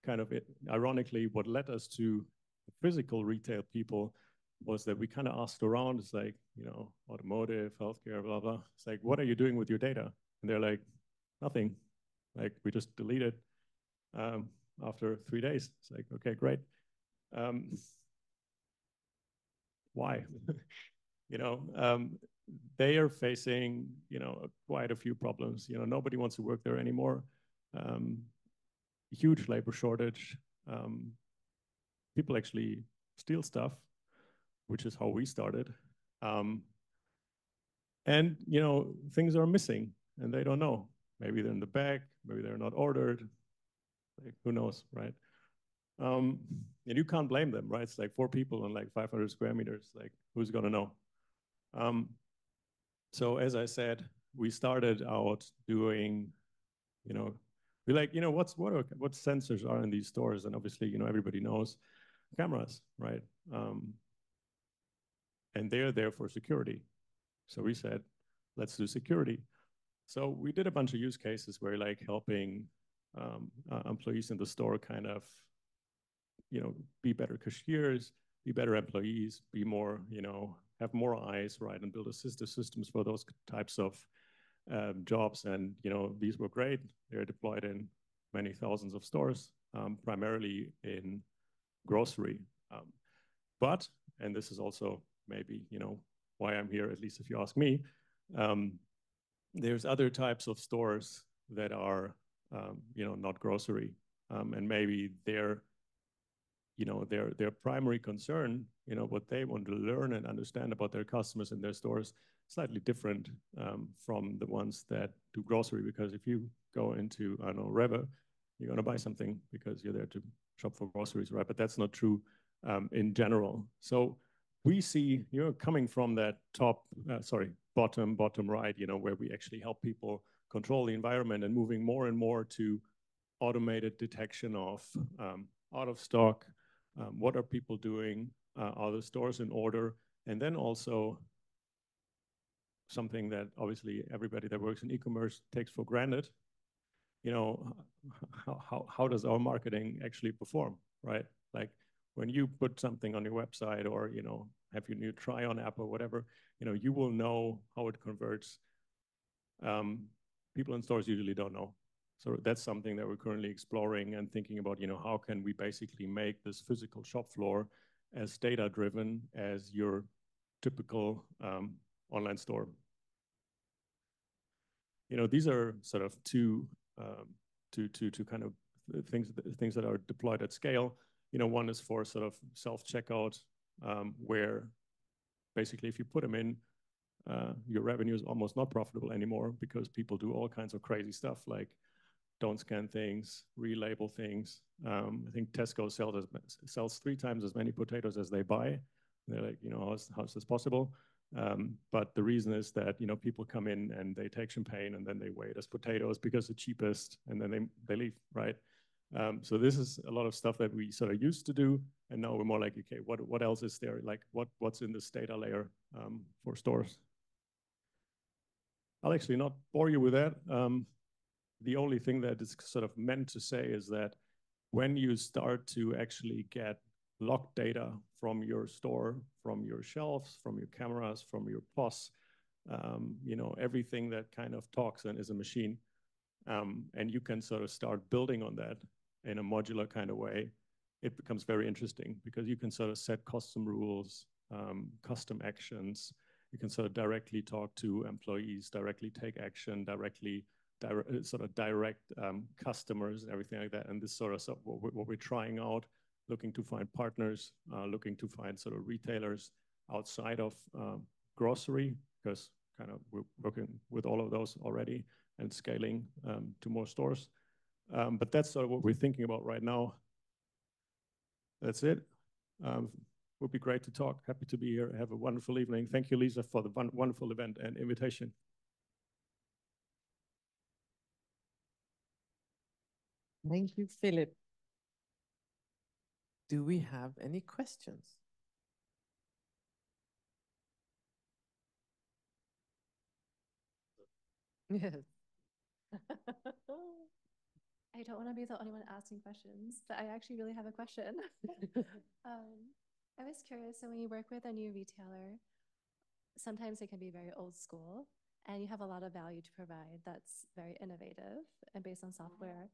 kind of ironically, what led us to physical retail people was that we kind of asked around, it's like, automotive, healthcare, blah, blah. It's like, what are you doing with your data? And they're like, nothing. Like, we just delete it after 3 days. It's like, okay, great. Why? They are facing, quite a few problems. Nobody wants to work there anymore. Huge labor shortage. People actually steal stuff, which is how we started. And things are missing and they don't know. Maybe they're in the bag, maybe they're not ordered. Like, who knows, right? And you can't blame them, right? It's like 4 people on like 500 square meters. Like, who's gonna know? So as I said, we started out doing, we like, what sensors are in these stores? And obviously, everybody knows cameras, right? And they're there for security. So we said, let's do security. So we did a bunch of use cases where like helping employees in the store kind of, be better cashiers, be better employees, be more, have more eyes, right, and build assistive systems for those types of jobs. And these were great. They're deployed in many thousands of stores, primarily in grocery. But, and this is also maybe why I'm here, at least if you ask me, there's other types of stores that are not grocery, and maybe their primary concern, what they want to learn and understand about their customers in their stores, slightly different from the ones that do grocery. Because if you go into, I don't know, Rewe, you're going to buy something because you're there to shop for groceries, right? But that's not true in general. So we see, coming from that bottom right, where we actually help people control the environment and moving more and more to automated detection of out of stock. What are people doing? Are the stores in order? And then also something that obviously everybody that works in e-commerce takes for granted, how does our marketing actually perform, right? Like when you put something on your website or, have your new try-on app or whatever, you will know how it converts. People in stores usually don't know. So that's something that we're currently exploring and thinking about, how can we basically make this physical shop floor as data-driven as your typical online store. These are sort of two kind of things that are deployed at scale. One is for sort of self-checkout, where basically if you put them in, your revenue is almost not profitable anymore because people do all kinds of crazy stuff like don't scan things, relabel things. I think Tesco sells 3 times as many potatoes as they buy. And they're like, how's this possible? But the reason is that, people come in and they take champagne and then they weigh it as potatoes because it's cheapest, and then they leave, right? So this is a lot of stuff that we sort of used to do, and now we're more like, okay, what else is there? Like what's in this data layer for stores? I'll actually not bore you with that. The only thing that it's sort of meant to say is that when you start to actually get log data from your store, from your shelves, from your cameras, from your POS, everything that kind of talks and is a machine, and you can sort of start building on that in a modular kind of way, it becomes very interesting because you can sort of set custom rules, custom actions. You can sort of directly talk to employees, directly take action, directly direct customers and everything like that. And this sort of what we're trying out, looking to find partners, looking to find sort of retailers outside of grocery, because kind of we're working with all of those already and scaling to more stores. But that's sort of what we're thinking about right now. That's it. Would be great to talk. Happy to be here. Have a wonderful evening. Thank you, Lisa, for the wonderful event and invitation. Thank you, Philipp. Do we have any questions? Yes. I don't want to be the only one asking questions, but I actually really have a question. I was curious, so when you work with a new retailer, sometimes it can be very old school, and you have a lot of value to provide that's very innovative and based on software.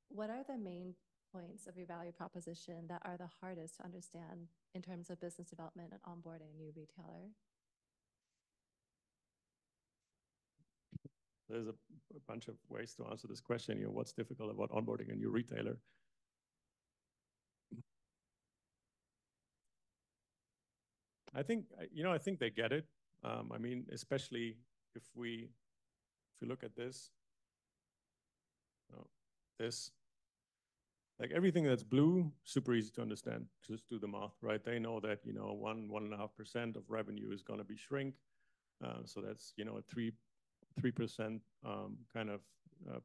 what are the main points of your value proposition that are the hardest to understand in terms of business development and onboarding a new retailer? There's a bunch of ways to answer this question. You know, what's difficult about onboarding a new retailer? I think, you know, I think they get it. I mean, especially if you look at this, this, like everything that's blue, super easy to understand. Just do the math, right? They know that, you know, 1.5% of revenue is going to be shrink. So that's, you know, a 3% kind of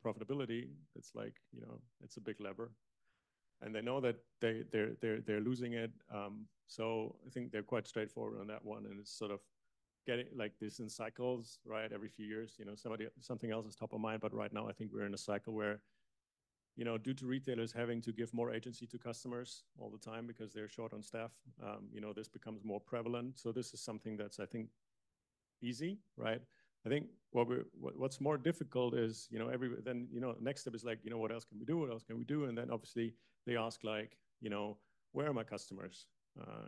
profitability. It's like, you know, it's a big lever. And they know that they're losing it. So I think they're quite straightforward on that one. And it's sort of getting like this in cycles, right? Every few years, you know, something else is top of mind. But right now, I think we're in a cycle where, you know, due to retailers having to give more agency to customers all the time because they're short on staff, you know, this becomes more prevalent. So this is something that's, I think, easy, right? I think what's more difficult is, you know, then, you know, next step is like, you know, what else can we do? What else can we do? And then obviously they ask like, you know, where are my customers?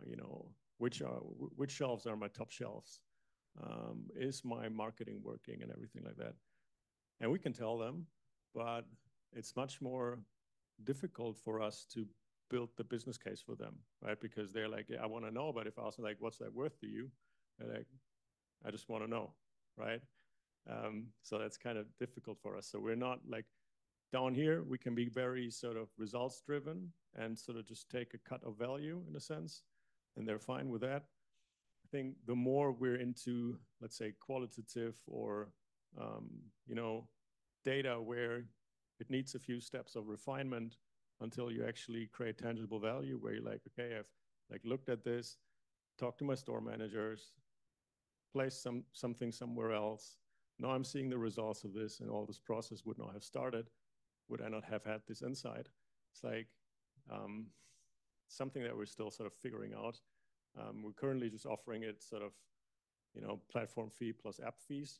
You know, which shelves are my top shelves? Is my marketing working and everything like that? And we can tell them, but it's much more difficult for us to build the business case for them, right? Because they're like, yeah, I want to know, but if I ask them like, what's that worth to you? They're like, I just want to know, right? So that's kind of difficult for us. So we're not like down here, we can be very sort of results driven and sort of just take a cut of value in a sense, and they're fine with that. I think the more we're into, let's say, qualitative or, you know, data where it needs a few steps of refinement until you actually create tangible value, where you're like, okay, I've like looked at this, talked to my store managers, placed something somewhere else. Now I'm seeing the results of this, and all this process would not have started would I not have had this insight. It's like something that we're still sort of figuring out. We're currently just offering it sort of, you know, platform fee plus app fees.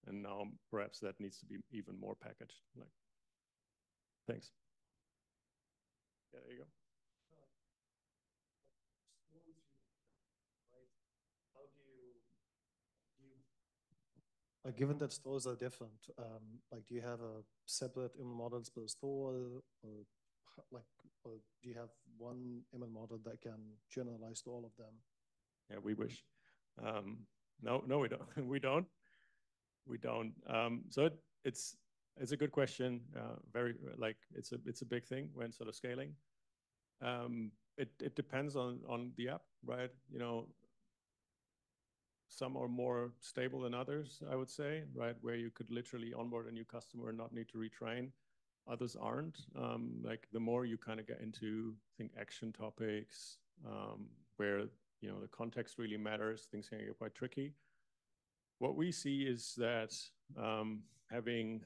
And now perhaps that needs to be even more packaged. Like, thanks. Yeah, there you go. Like, given that stores are different, like, do you have a separate ML models per store, or do you have one ML model that can generalize to all of them? Yeah, we wish. No, we don't. we don't. So it's a good question. Very like it's a big thing when sort of scaling. It depends on the app, right? You know, some are more stable than others, I would say, right? Where you could literally onboard a new customer and not need to retrain. Others aren't. Like the more you kind of get into, I think, action topics, where, you know, the context really matters, things can get quite tricky. What we see is that having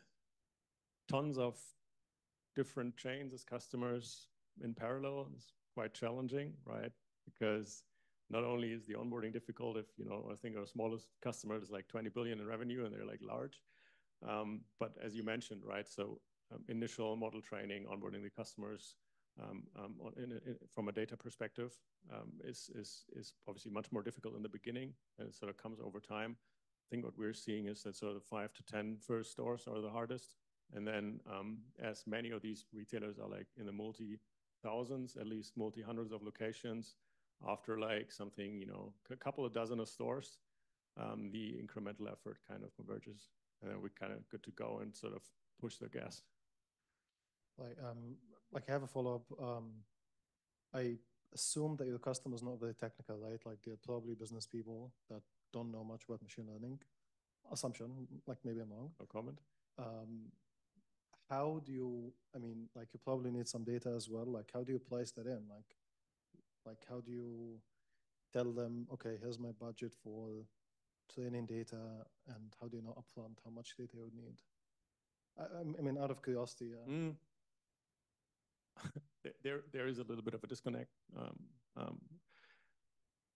tons of different chains as customers in parallel is quite challenging, right? Because not only is the onboarding difficult, if, you know, I think our smallest customer is like 20 billion in revenue and they're like large. But as you mentioned, right? So initial model training, onboarding the customers from a data perspective is obviously much more difficult in the beginning, and it sort of comes over time. I think what we're seeing is that sort of 5 to 10 first stores are the hardest. And then as many of these retailers are like in the multi-thousands, at least multi-hundreds of locations, after like something, you know, a couple of dozen of stores, the incremental effort kind of converges, and then we're kind of good to go and sort of push the gas. Like I have a follow-up. I assume that your customers not very technical, right? Like they're probably business people that don't know much about machine learning. Assumption, like maybe I'm wrong. No comment. How do you, I mean, like you probably need some data as well. Like how do you place that in? Like how do you tell them, okay, here's my budget for training data, and how do you know upfront how much data you would need? I mean, out of curiosity. There is a little bit of a disconnect.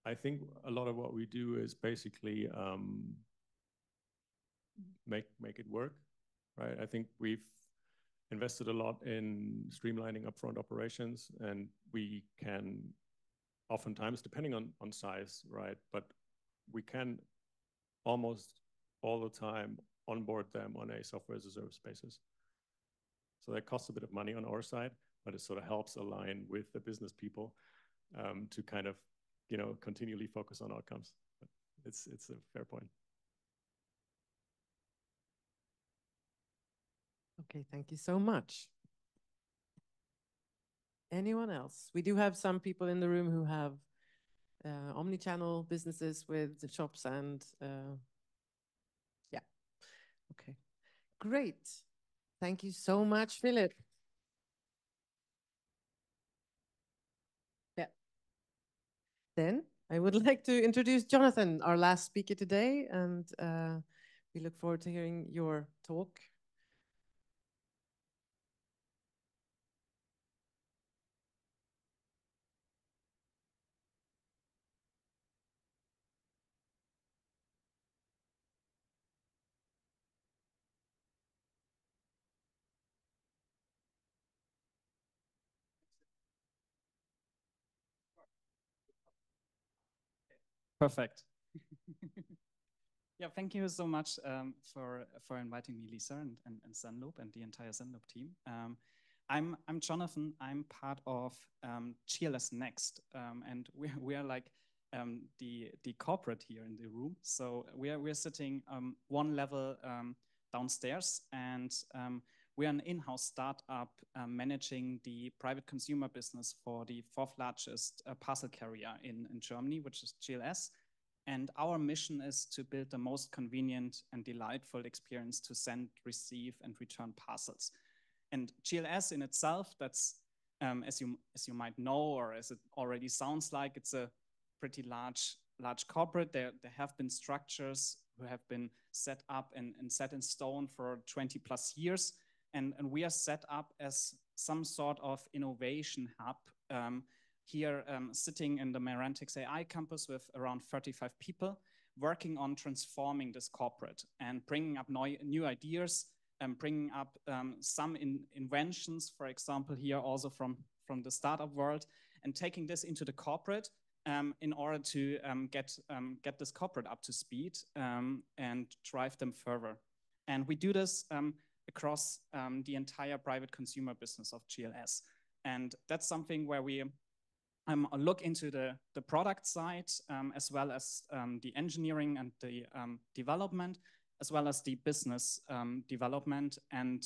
I think a lot of what we do is basically make it work, right? I think we've invested a lot in streamlining upfront operations, and we can oftentimes, depending on size, right? But we can almost all the time onboard them on a software as a service basis. So that costs a bit of money on our side, but it sort of helps align with the business people to kind of, you know, continually focus on outcomes. But it's a fair point. Okay, thank you so much. Anyone else? We do have some people in the room who have omni-channel businesses with the shops and yeah. Okay, great. Thank you so much, Philipp. Yeah. Then I would like to introduce Jonathan, our last speaker today, and we look forward to hearing your talk. Perfect. Yeah, thank you so much for inviting me, Lisa, and zenloop and the entire zenloop team. I'm Jonathan. I'm part of GLS Next, and we are like the corporate here in the room. So we're sitting one level downstairs, and we are an in-house startup managing the private consumer business for the fourth largest parcel carrier in Germany, which is GLS. And our mission is to build the most convenient and delightful experience to send, receive, and return parcels. And GLS in itself, that's as you might know, or as it already sounds like, it's a pretty large corporate. There have been structures who have been set up and set in stone for 20 plus years. And we are set up as some sort of innovation hub here sitting in the Merantix AI Campus with around 35 people working on transforming this corporate and bringing up new ideas and bringing up some inventions, for example, here also from the startup world, and taking this into the corporate in order to get this corporate up to speed and drive them further. And we do this across the entire private consumer business of GLS. And that's something where we look into the product side as well as the engineering and the development, as well as the business development and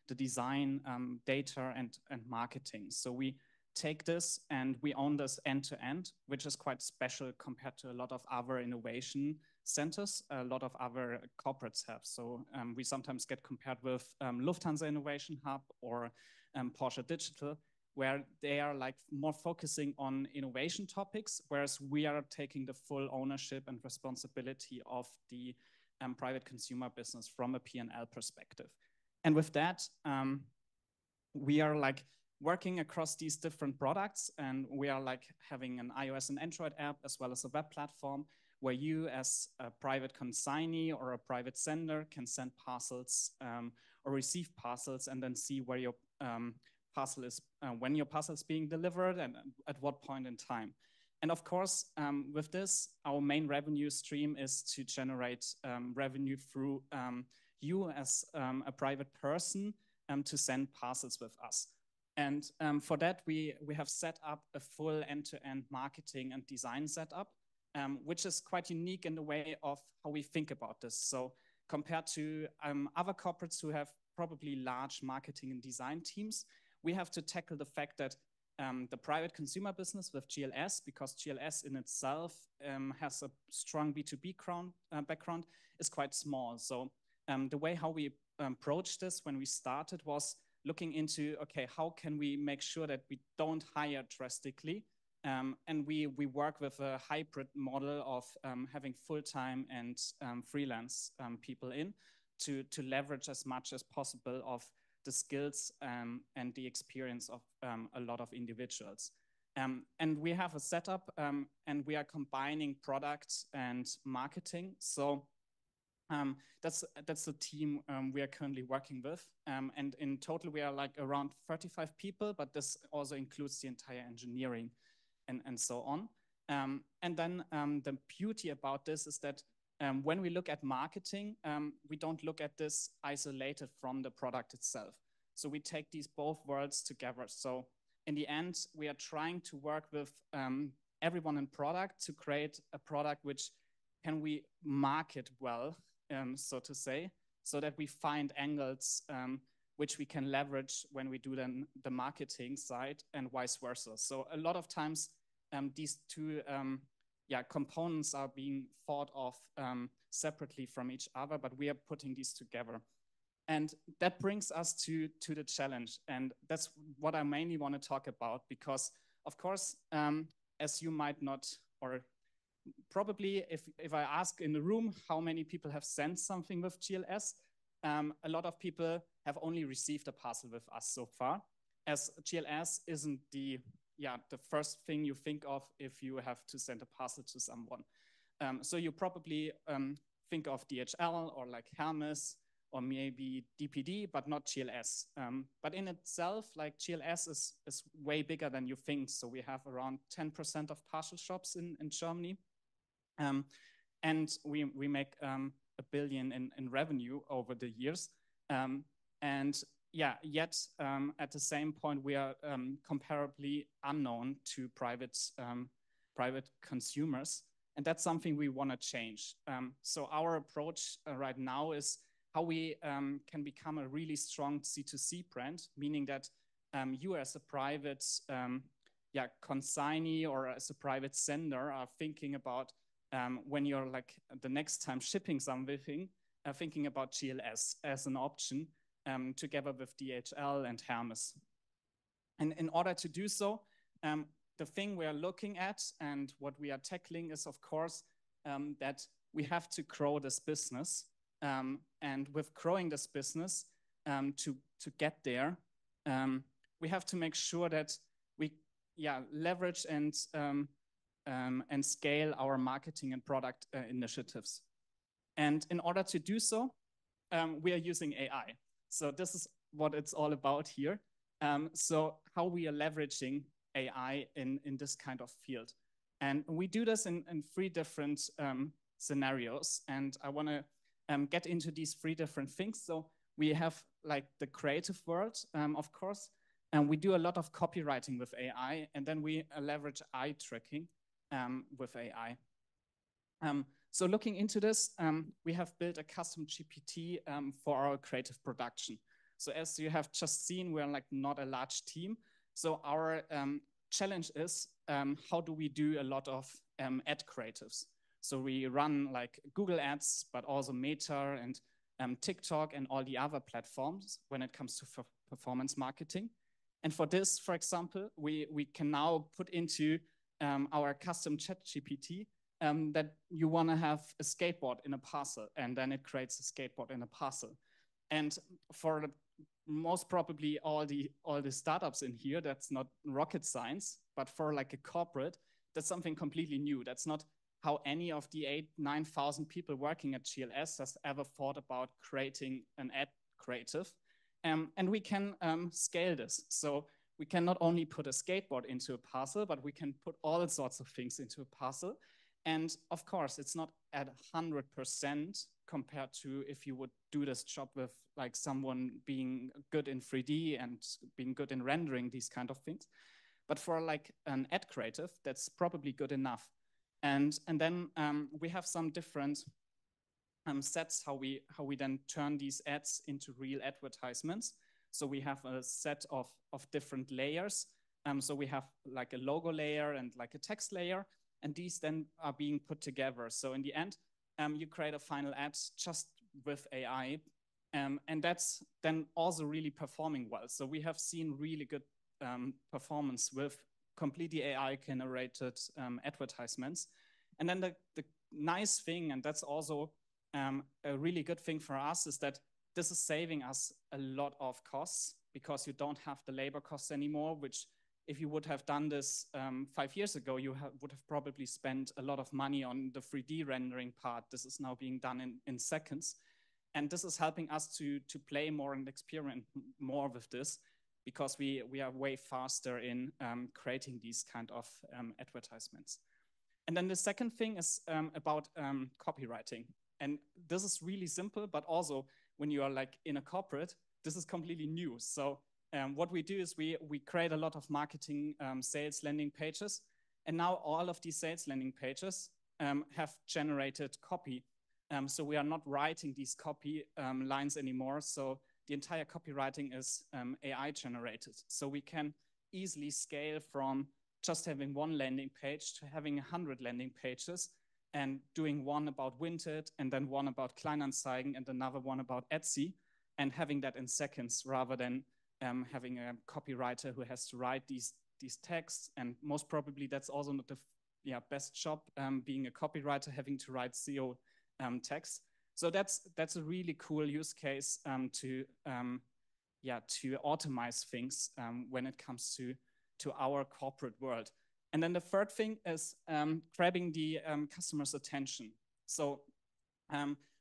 the design, data and marketing. So we take this and we own this end to end, which is quite special compared to a lot of other innovation centers a lot of other corporates have. So we sometimes get compared with Lufthansa Innovation Hub or Porsche Digital, where they are like more focusing on innovation topics, whereas we are taking the full ownership and responsibility of the private consumer business from a P&L perspective. And with that, we are like working across these different products, and we are like having an iOS and Android app as well as a web platform where you as a private consignee or a private sender can send parcels or receive parcels and then see where your parcel is, when your parcel is being delivered and at what point in time. And of course, with this, our main revenue stream is to generate revenue through you as a private person to send parcels with us. And for that, we have set up a full end-to-end marketing and design setup, which is quite unique in the way of how we think about this. So compared to other corporates who have probably large marketing and design teams, we have to tackle the fact that the private consumer business with GLS, because GLS in itself has a strong B2B background, is quite small. So the way how we approached this when we started was looking into, okay, how can we make sure that we don't hire drastically? And we work with a hybrid model of having full-time and freelance people in to leverage as much as possible of the skills and the experience of a lot of individuals. And we have a setup and we are combining products and marketing. So That's the team we are currently working with. And in total, we are like around 35 people, but this also includes the entire engineering and so on. And then the beauty about this is that when we look at marketing, we don't look at this isolated from the product itself. So we take these both worlds together. So in the end, we are trying to work with everyone in product to create a product which can we market well, so to say, so that we find angles which we can leverage when we do then the marketing side and vice versa. So a lot of times these two components are being thought of separately from each other, but we are putting these together. And that brings us to the challenge. And that's what I mainly want to talk about, because of course, as you might not, or probably if I ask in the room how many people have sent something with GLS, a lot of people have only received a parcel with us so far, as GLS isn't the first thing you think of if you have to send a parcel to someone. So you probably think of DHL or like Hermes or maybe DPD, but not GLS. But in itself, like GLS is way bigger than you think. So we have around 10% of parcel shops in Germany. And we make $1 billion in revenue over the years. Yet at the same point, we are comparably unknown to private consumers. And that's something we want to change. So our approach right now is how we can become a really strong C2C brand, meaning that you as a private consignee or as a private sender are thinking about when you're like the next time shipping something, thinking about GLS as an option together with DHL and Hermes. And in order to do so, the thing we are looking at and what we are tackling is, of course, that we have to grow this business. And with growing this business, to get there, we have to make sure that we leverage and scale our marketing and product initiatives. And in order to do so, we are using AI. So this is what it's all about here. So how we are leveraging AI in this kind of field. And we do this in 3 different scenarios. And I want to get into these 3 different things. So we have like the creative world, of course, and we do a lot of copywriting with AI, and then we leverage eye tracking with AI. So looking into this, we have built a custom GPT for our creative production. So as you have just seen, we're like not a large team. So our challenge is how do we do a lot of ad creatives? So we run like Google Ads, but also Meta and TikTok and all the other platforms when it comes to performance marketing. And for this, for example, we can now put into our custom chat GPT that you want to have a skateboard in a parcel, and then it creates a skateboard in a parcel. And for most probably all the startups in here, that's not rocket science, but for like a corporate, that's something completely new. That's not how any of the 8,000-9,000 people working at GLS has ever thought about creating an ad creative. And we can scale this. So we can not only put a skateboard into a parcel, but we can put all sorts of things into a parcel. And of course, it's not at 100% compared to if you would do this job with like someone being good in 3D and being good in rendering these kind of things. But for like an ad creative, that's probably good enough. And then we have some different sets how we then turn these ads into real advertisements. So we have a set of different layers. So we have like a logo layer and like a text layer, and these then are being put together. So in the end, you create a final ad just with AI, and that's then also really performing well. So we have seen really good performance with completely AI-generated advertisements. And then the nice thing, and that's also a really good thing for us, is that this is saving us a lot of costs because you don't have the labor costs anymore, which if you would have done this 5 years ago, you would have probably spent a lot of money on the 3D rendering part. This is now being done in seconds. And this is helping us to play more and experiment more with this, because we are way faster in creating these kind of advertisements. And then the second thing is about copywriting. And this is really simple, but also when you are like in a corporate, this is completely new. So what we do is we create a lot of marketing sales landing pages. And now all of these sales landing pages have generated copy. So we are not writing these copy lines anymore. So the entire copywriting is AI generated. So we can easily scale from just having one landing page to having 100 landing pages, and doing one about Vinted, and then one about Kleinanzeigen, and another one about Etsy, and having that in seconds rather than having a copywriter who has to write these texts. And most probably that's also not the best job, being a copywriter, having to write SEO text. So that's a really cool use case to automate things when it comes to our corporate world. And then the third thing is grabbing the customer's attention. So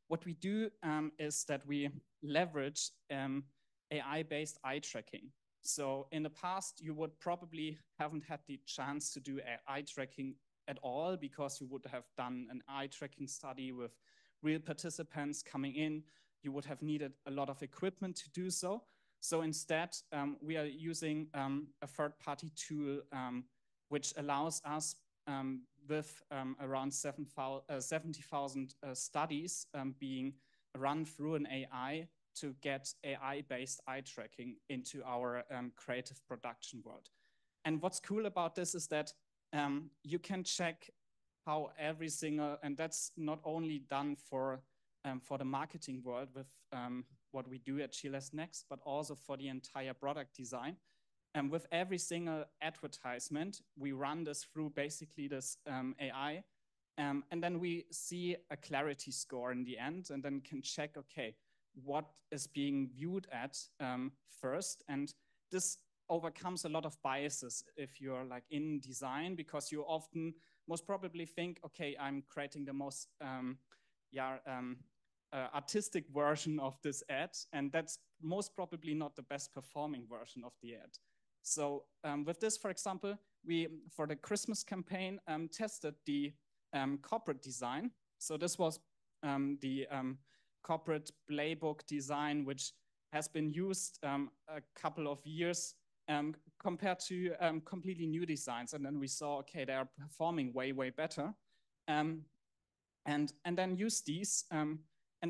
what we do is that we leverage AI-based eye tracking. So in the past, you would probably haven't had the chance to do eye tracking at all, because you would have done an eye tracking study with real participants coming in. You would have needed a lot of equipment to do so. So instead, we are using a third-party tool which allows us with around 70,000 studies being run through an AI to get AI-based eye tracking into our creative production world. And what's cool about this is that you can check how every single, and that's not only done for the marketing world with what we do at GLS Next, but also for the entire product design. And with every single advertisement, we run this through basically this AI, and then we see a clarity score in the end, and then can check, okay, what is being viewed at first. And this overcomes a lot of biases if you're like in design, because you often most probably think, okay, I'm creating the most artistic version of this ad, and that's most probably not the best performing version of the ad. So with this, for example, we, for the Christmas campaign, tested the corporate design. So this was the corporate playbook design, which has been used a couple of years compared to completely new designs. And then we saw, okay, they are performing way, way better. And then use these and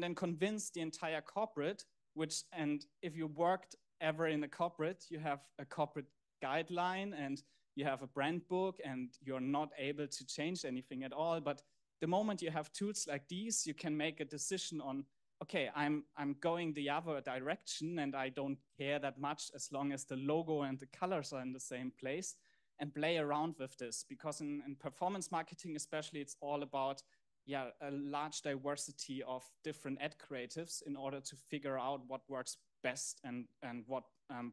then convince the entire corporate, and if you worked ever in a corporate, you have a corporate guideline and you have a brand book, and you're not able to change anything at all. But the moment you have tools like these, you can make a decision on, okay, I'm going the other direction, and I don't care that much as long as the logo and the colors are in the same place, and play around with this. Because in performance marketing especially, it's all about a large diversity of different ad creatives in order to figure out what works best and what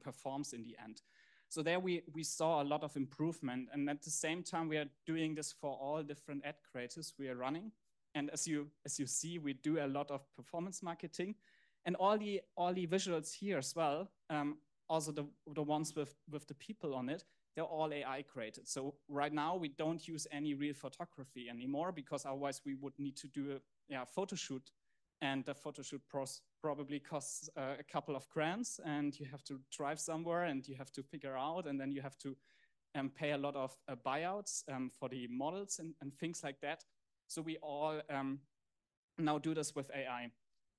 performs in the end. So there we saw a lot of improvement, and at the same time we are doing this for all different ad creatives we are running. And as you see, we do a lot of performance marketing, and all the visuals here as well, also the ones with the people on it, they're all AI created. So right now we don't use any real photography anymore, because otherwise we would need to do a photo shoot, and the photo shoot probably costs a couple of grands, and you have to drive somewhere, and you have to figure out, and then you have to pay a lot of buyouts for the models and things like that. So we all now do this with AI.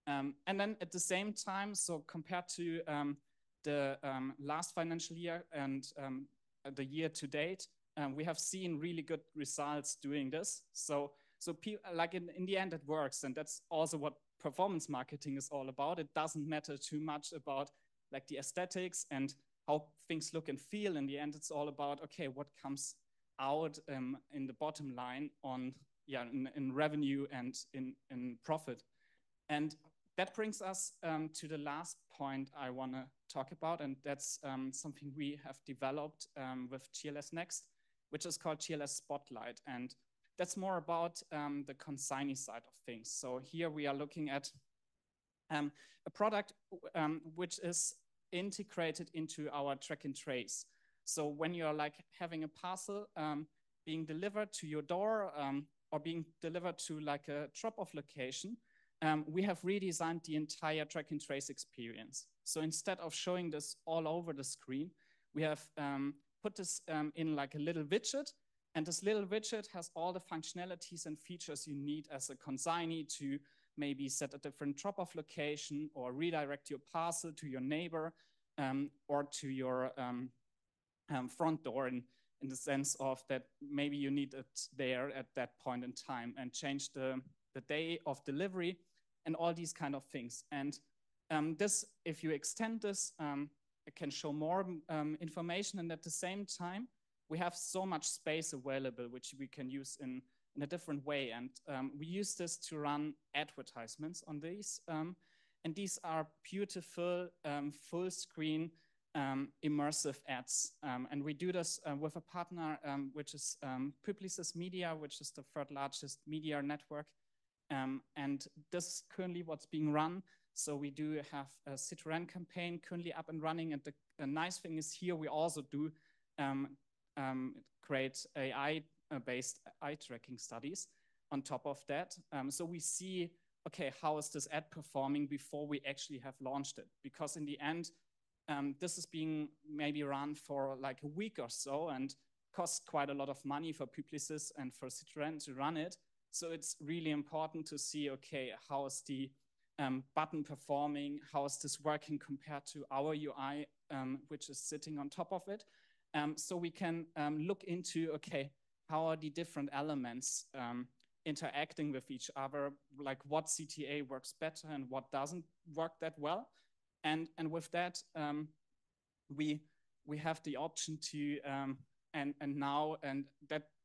And then at the same time, so compared to the last financial year and the year to date, we have seen really good results doing this. So like in the end, it works. And that's also what performance marketing is all about. It doesn't matter too much about like the aesthetics and how things look and feel. In the end, it's all about, okay, what comes out in the bottom line on in revenue and in profit. And that brings us to the last point I want to talk about, and that's something we have developed with GLS Next, which is called GLS Spotlight. And that's more about the consignee side of things. So here we are looking at a product which is integrated into our track and trace. So when you're like having a parcel being delivered to your door or being delivered to like a drop-off location, we have redesigned the entire track and trace experience. So instead of showing this all over the screen, we have put this in like a little widget, and this little widget has all the functionalities and features you need as a consignee to maybe set a different drop-off location or redirect your parcel to your neighbor or to your front door in the sense of that maybe you need it there at that point in time and change the day of delivery and all these kind of things. And this, if you extend this, it can show more information, and at the same time, we have so much space available, which we can use in a different way. And we use this to run advertisements on these. And these are beautiful, full screen, immersive ads. And we do this with a partner, which is Publicis Media, which is the third largest media network. And this is currently what's being run. So we do have a Citroën campaign currently up and running. And the nice thing is here we also do create AI-based eye tracking studies on top of that. So we see, okay, how is this ad performing before we actually have launched it? Because in the end, this is being maybe run for like a week or so and costs quite a lot of money for Publicis and for Citroën to run it. So it's really important to see, okay, how is the button performing? How is this working compared to our UI, which is sitting on top of it? So we can look into, okay, how are the different elements interacting with each other, like what CTA works better and what doesn't work that well. And with that, we have the option to, and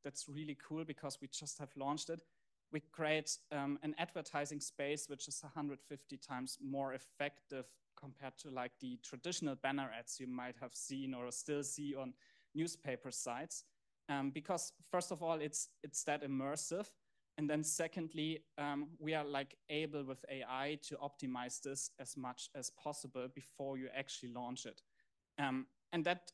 that's really cool because we just have launched it. We create an advertising space which is 150 times more effective compared to like the traditional banner ads you might have seen or still see on newspaper sites. Because first of all, it's that immersive. And then secondly, we are like able with AI to optimize this as much as possible before you actually launch it. And that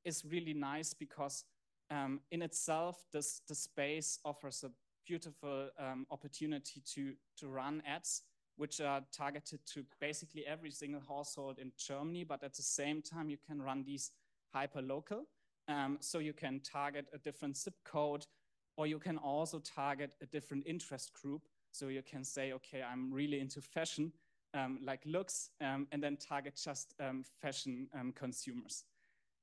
is really nice because in itself, the space offers a beautiful opportunity to run ads, which are targeted to basically every single household in Germany. But at the same time, you can run these hyper-local. So you can target a different zip code, or you can also target a different interest group. So you can say, okay, I'm really into fashion, like looks, and then target just fashion consumers.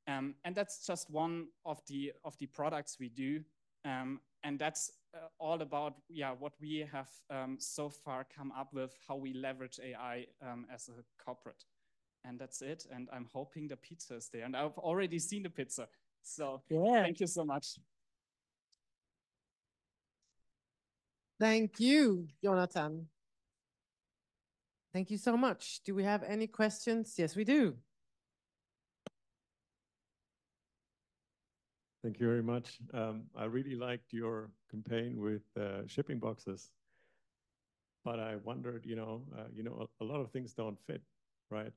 And that's just one of the products we do. And that's all about what we have so far come up with, how we leverage AI as a corporate. And that's it. And I'm hoping the pizza is there. And I've already seen the pizza. So thank you so much. Thank you, Jonathan. Thank you so much. Do we have any questions? Yes, we do. Thank you very much. I really liked your campaign with shipping boxes, but I wondered, a lot of things don't fit, right?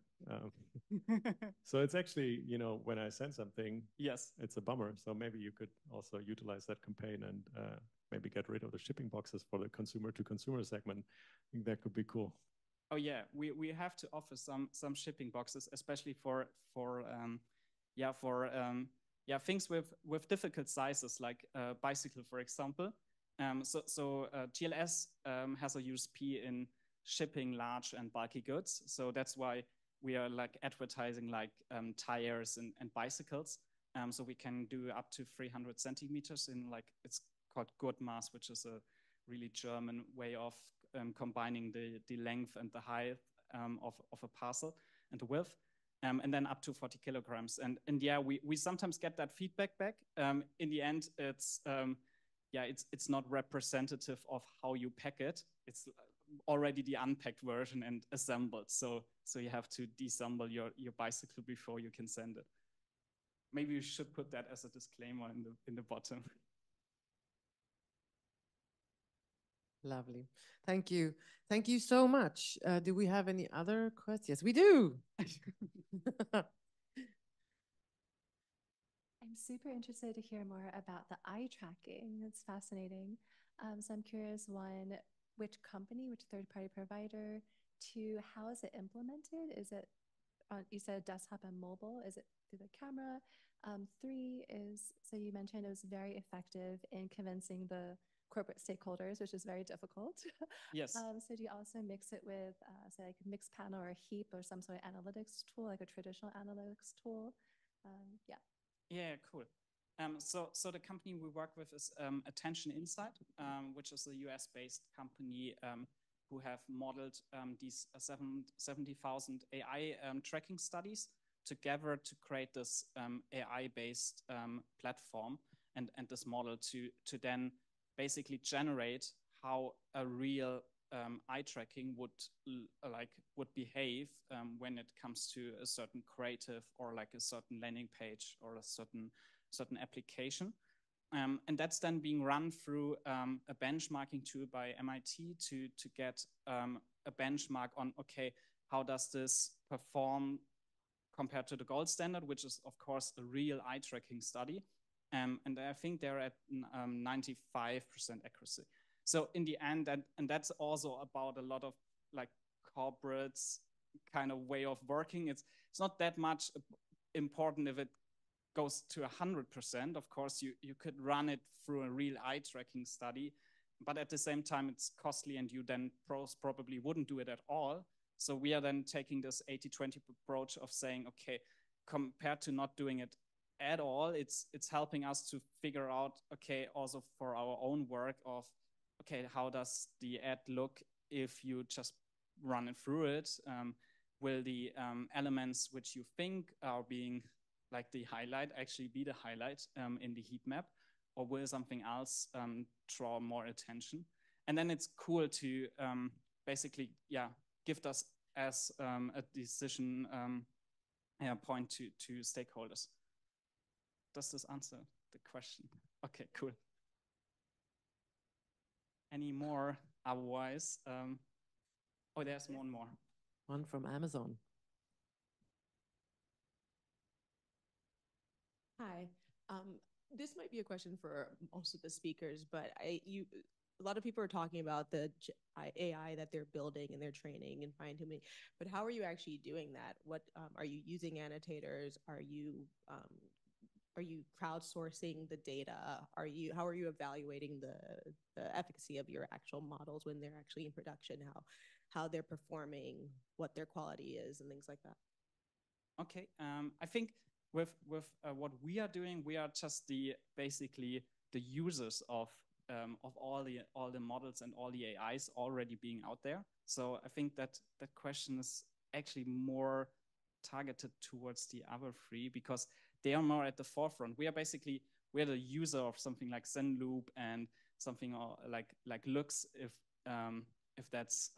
So it's actually, when I send something, yes, it's a bummer. So maybe you could also utilize that campaign and maybe get rid of the shipping boxes for the consumer-to-consumer segment. I think that could be cool. Oh yeah, we have to offer some shipping boxes, especially for things with difficult sizes, like bicycle, for example. So GLS has a USP in shipping large and bulky goods. So that's why we are like advertising like tires and bicycles. So we can do up to 300 centimeters in like, it's called good mass, which is a really German way of combining the length and the height of a parcel and the width. And then up to 40 kilograms. And yeah, we sometimes get that feedback back. In the end, it's not representative of how you pack it. It's already the unpacked version and assembled. So you have to disassemble your bicycle before you can send it. Maybe you should put that as a disclaimer in the bottom. Lovely. Thank you. Thank you so much. Do we have any other questions? Yes, we do. I'm super interested to hear more about the eye tracking. It's fascinating. So I'm curious, one, which company, which third-party provider? Two, how is it implemented? Is it on, you said desktop and mobile, is it through the camera? Three is, so you mentioned it was very effective in convincing the corporate stakeholders, which is very difficult. Yes. So do you also mix it with, say, like a mixed panel or a heap or some sort of analytics tool, like a traditional analytics tool? Yeah. Yeah, cool. So the company we work with is Attention Insight, which is a US-based company who have modeled these 70,000 AI tracking studies together to create this AI-based platform and this model to then basically generate how a real eye tracking would behave when it comes to a certain creative or like a certain landing page or a certain application. And that's then being run through a benchmarking tool by MIT to get a benchmark on, okay, how does this perform compared to the gold standard, which is of course a real eye tracking study. And I think they're at 95% accuracy. So in the end, and that's also about a lot of like corporates kind of way of working. It's not that much important if it goes to 100%. Of course, you could run it through a real eye tracking study, but at the same time, it's costly and you then probably wouldn't do it at all. So we are then taking this 80-20 approach of saying, okay, compared to not doing it at all, it's helping us to figure out, okay, also for our own work of, okay, how does the ad look if you just run it through it? Will the elements which you think are being like the highlight actually be the highlight in the heat map, or will something else draw more attention? And then it's cool to basically, yeah, give us as a decision point to stakeholders. Does this answer the question? Okay, cool. Any more? Otherwise, oh, there's one more. One from Amazon. Hi. This might be a question for most of the speakers, but a lot of people are talking about the AI that they're building and they're training and fine-tuning, but how are you actually doing that? What are you using annotators? Are you crowdsourcing the data? How are you evaluating the efficacy of your actual models when they're actually in production? How they're performing, what their quality is, and things like that? Okay, I think with what we are doing, we are just basically the users of all the models and all the AIs already being out there. So I think that question is actually more targeted towards the other three because they are more at the forefront. We're the user of something like Zenloop and something like Lux if that's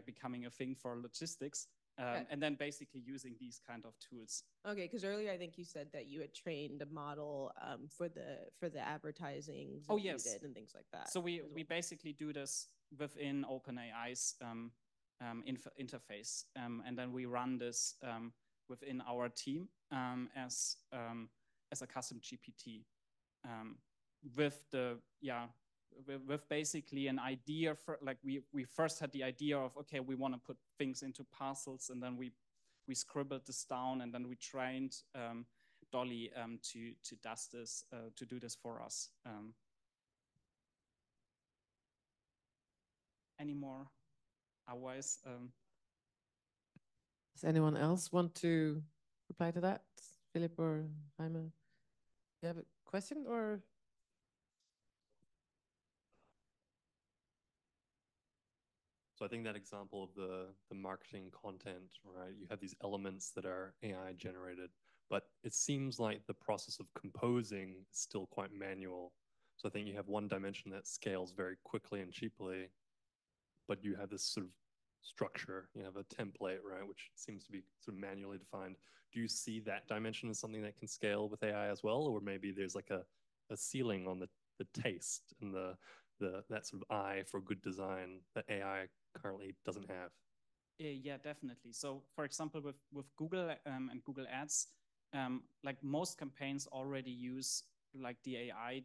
becoming a thing for logistics. And then basically using these kind of tools. Okay, because earlier I think you said that you had trained a model for the advertising and things like that. So we basically do this within OpenAI's interface, and then we run this within our team as a custom GPT with basically an idea for like we first had the idea of, okay, we want to put things into parcels, and then we scribbled this down, and then we trained Dolly to do this for us. Any more? Otherwise, does anyone else want to reply to that? Philipp or Jaime? You have a question or? So I think that example of the marketing content, right? You have these elements that are AI generated, but it seems like the process of composing is still quite manual. So I think you have one dimension that scales very quickly and cheaply, but you have this sort of structure, you have a template, right, which seems to be sort of manually defined. Do you see that dimension as something that can scale with AI as well? Or maybe there's like a ceiling on the taste and that sort of eye for good design that AI currently doesn't have? Yeah, definitely. So for example, with Google and Google Ads, like most campaigns already use like the AI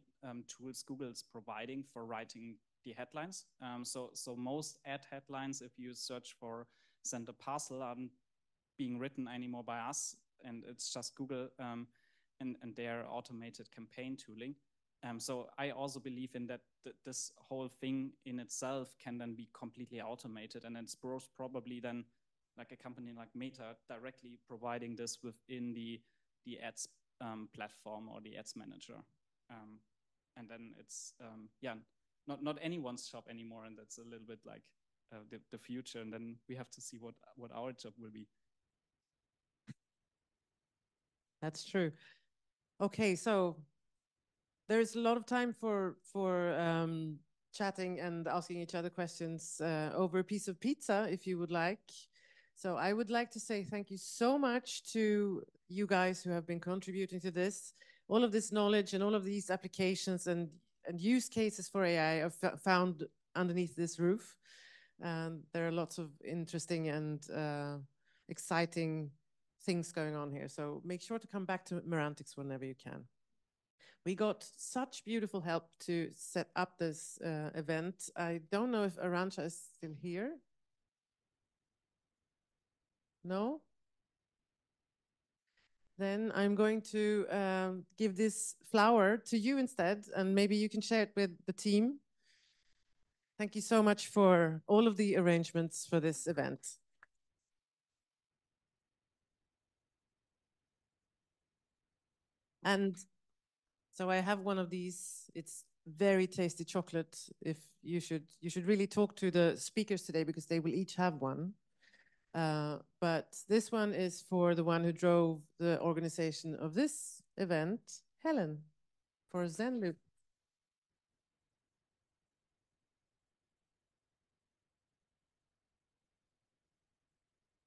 tools Google's providing for writing the headlines. So most ad headlines, if you search for send a parcel, aren't being written anymore by us, and it's just Google and their automated campaign tooling. So I also believe in that this whole thing in itself can then be completely automated, and it's probably then like a company like Meta directly providing this within the ads platform or the ads manager. And then it's, yeah, not anyone's job anymore, and that's a little bit like the future, and then we have to see what our job will be. That's true. Okay, so there's a lot of time for chatting and asking each other questions over a piece of pizza, if you would like. So I would like to say thank you so much to you guys who have been contributing to this. All of this knowledge and all of these applications and use cases for AI are found underneath this roof. And there are lots of interesting and exciting things going on here. So make sure to come back to Merantix whenever you can. We got such beautiful help to set up this event. I don't know if Arantxa is still here. No? Then I'm going to give this flower to you instead, and maybe you can share it with the team. Thank you so much for all of the arrangements for this event. And so I have one of these. It's very tasty chocolate. If you should really talk to the speakers today because they will each have one. But this one is for the one who drove the organization of this event, Helen, for zenloop.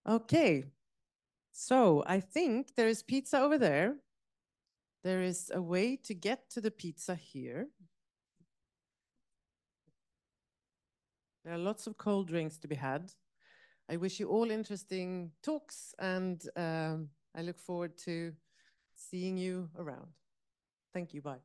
Okay, so I think there is pizza over there. There is a way to get to the pizza here. There are lots of cold drinks to be had. I wish you all interesting talks, and I look forward to seeing you around. Thank you. Bye.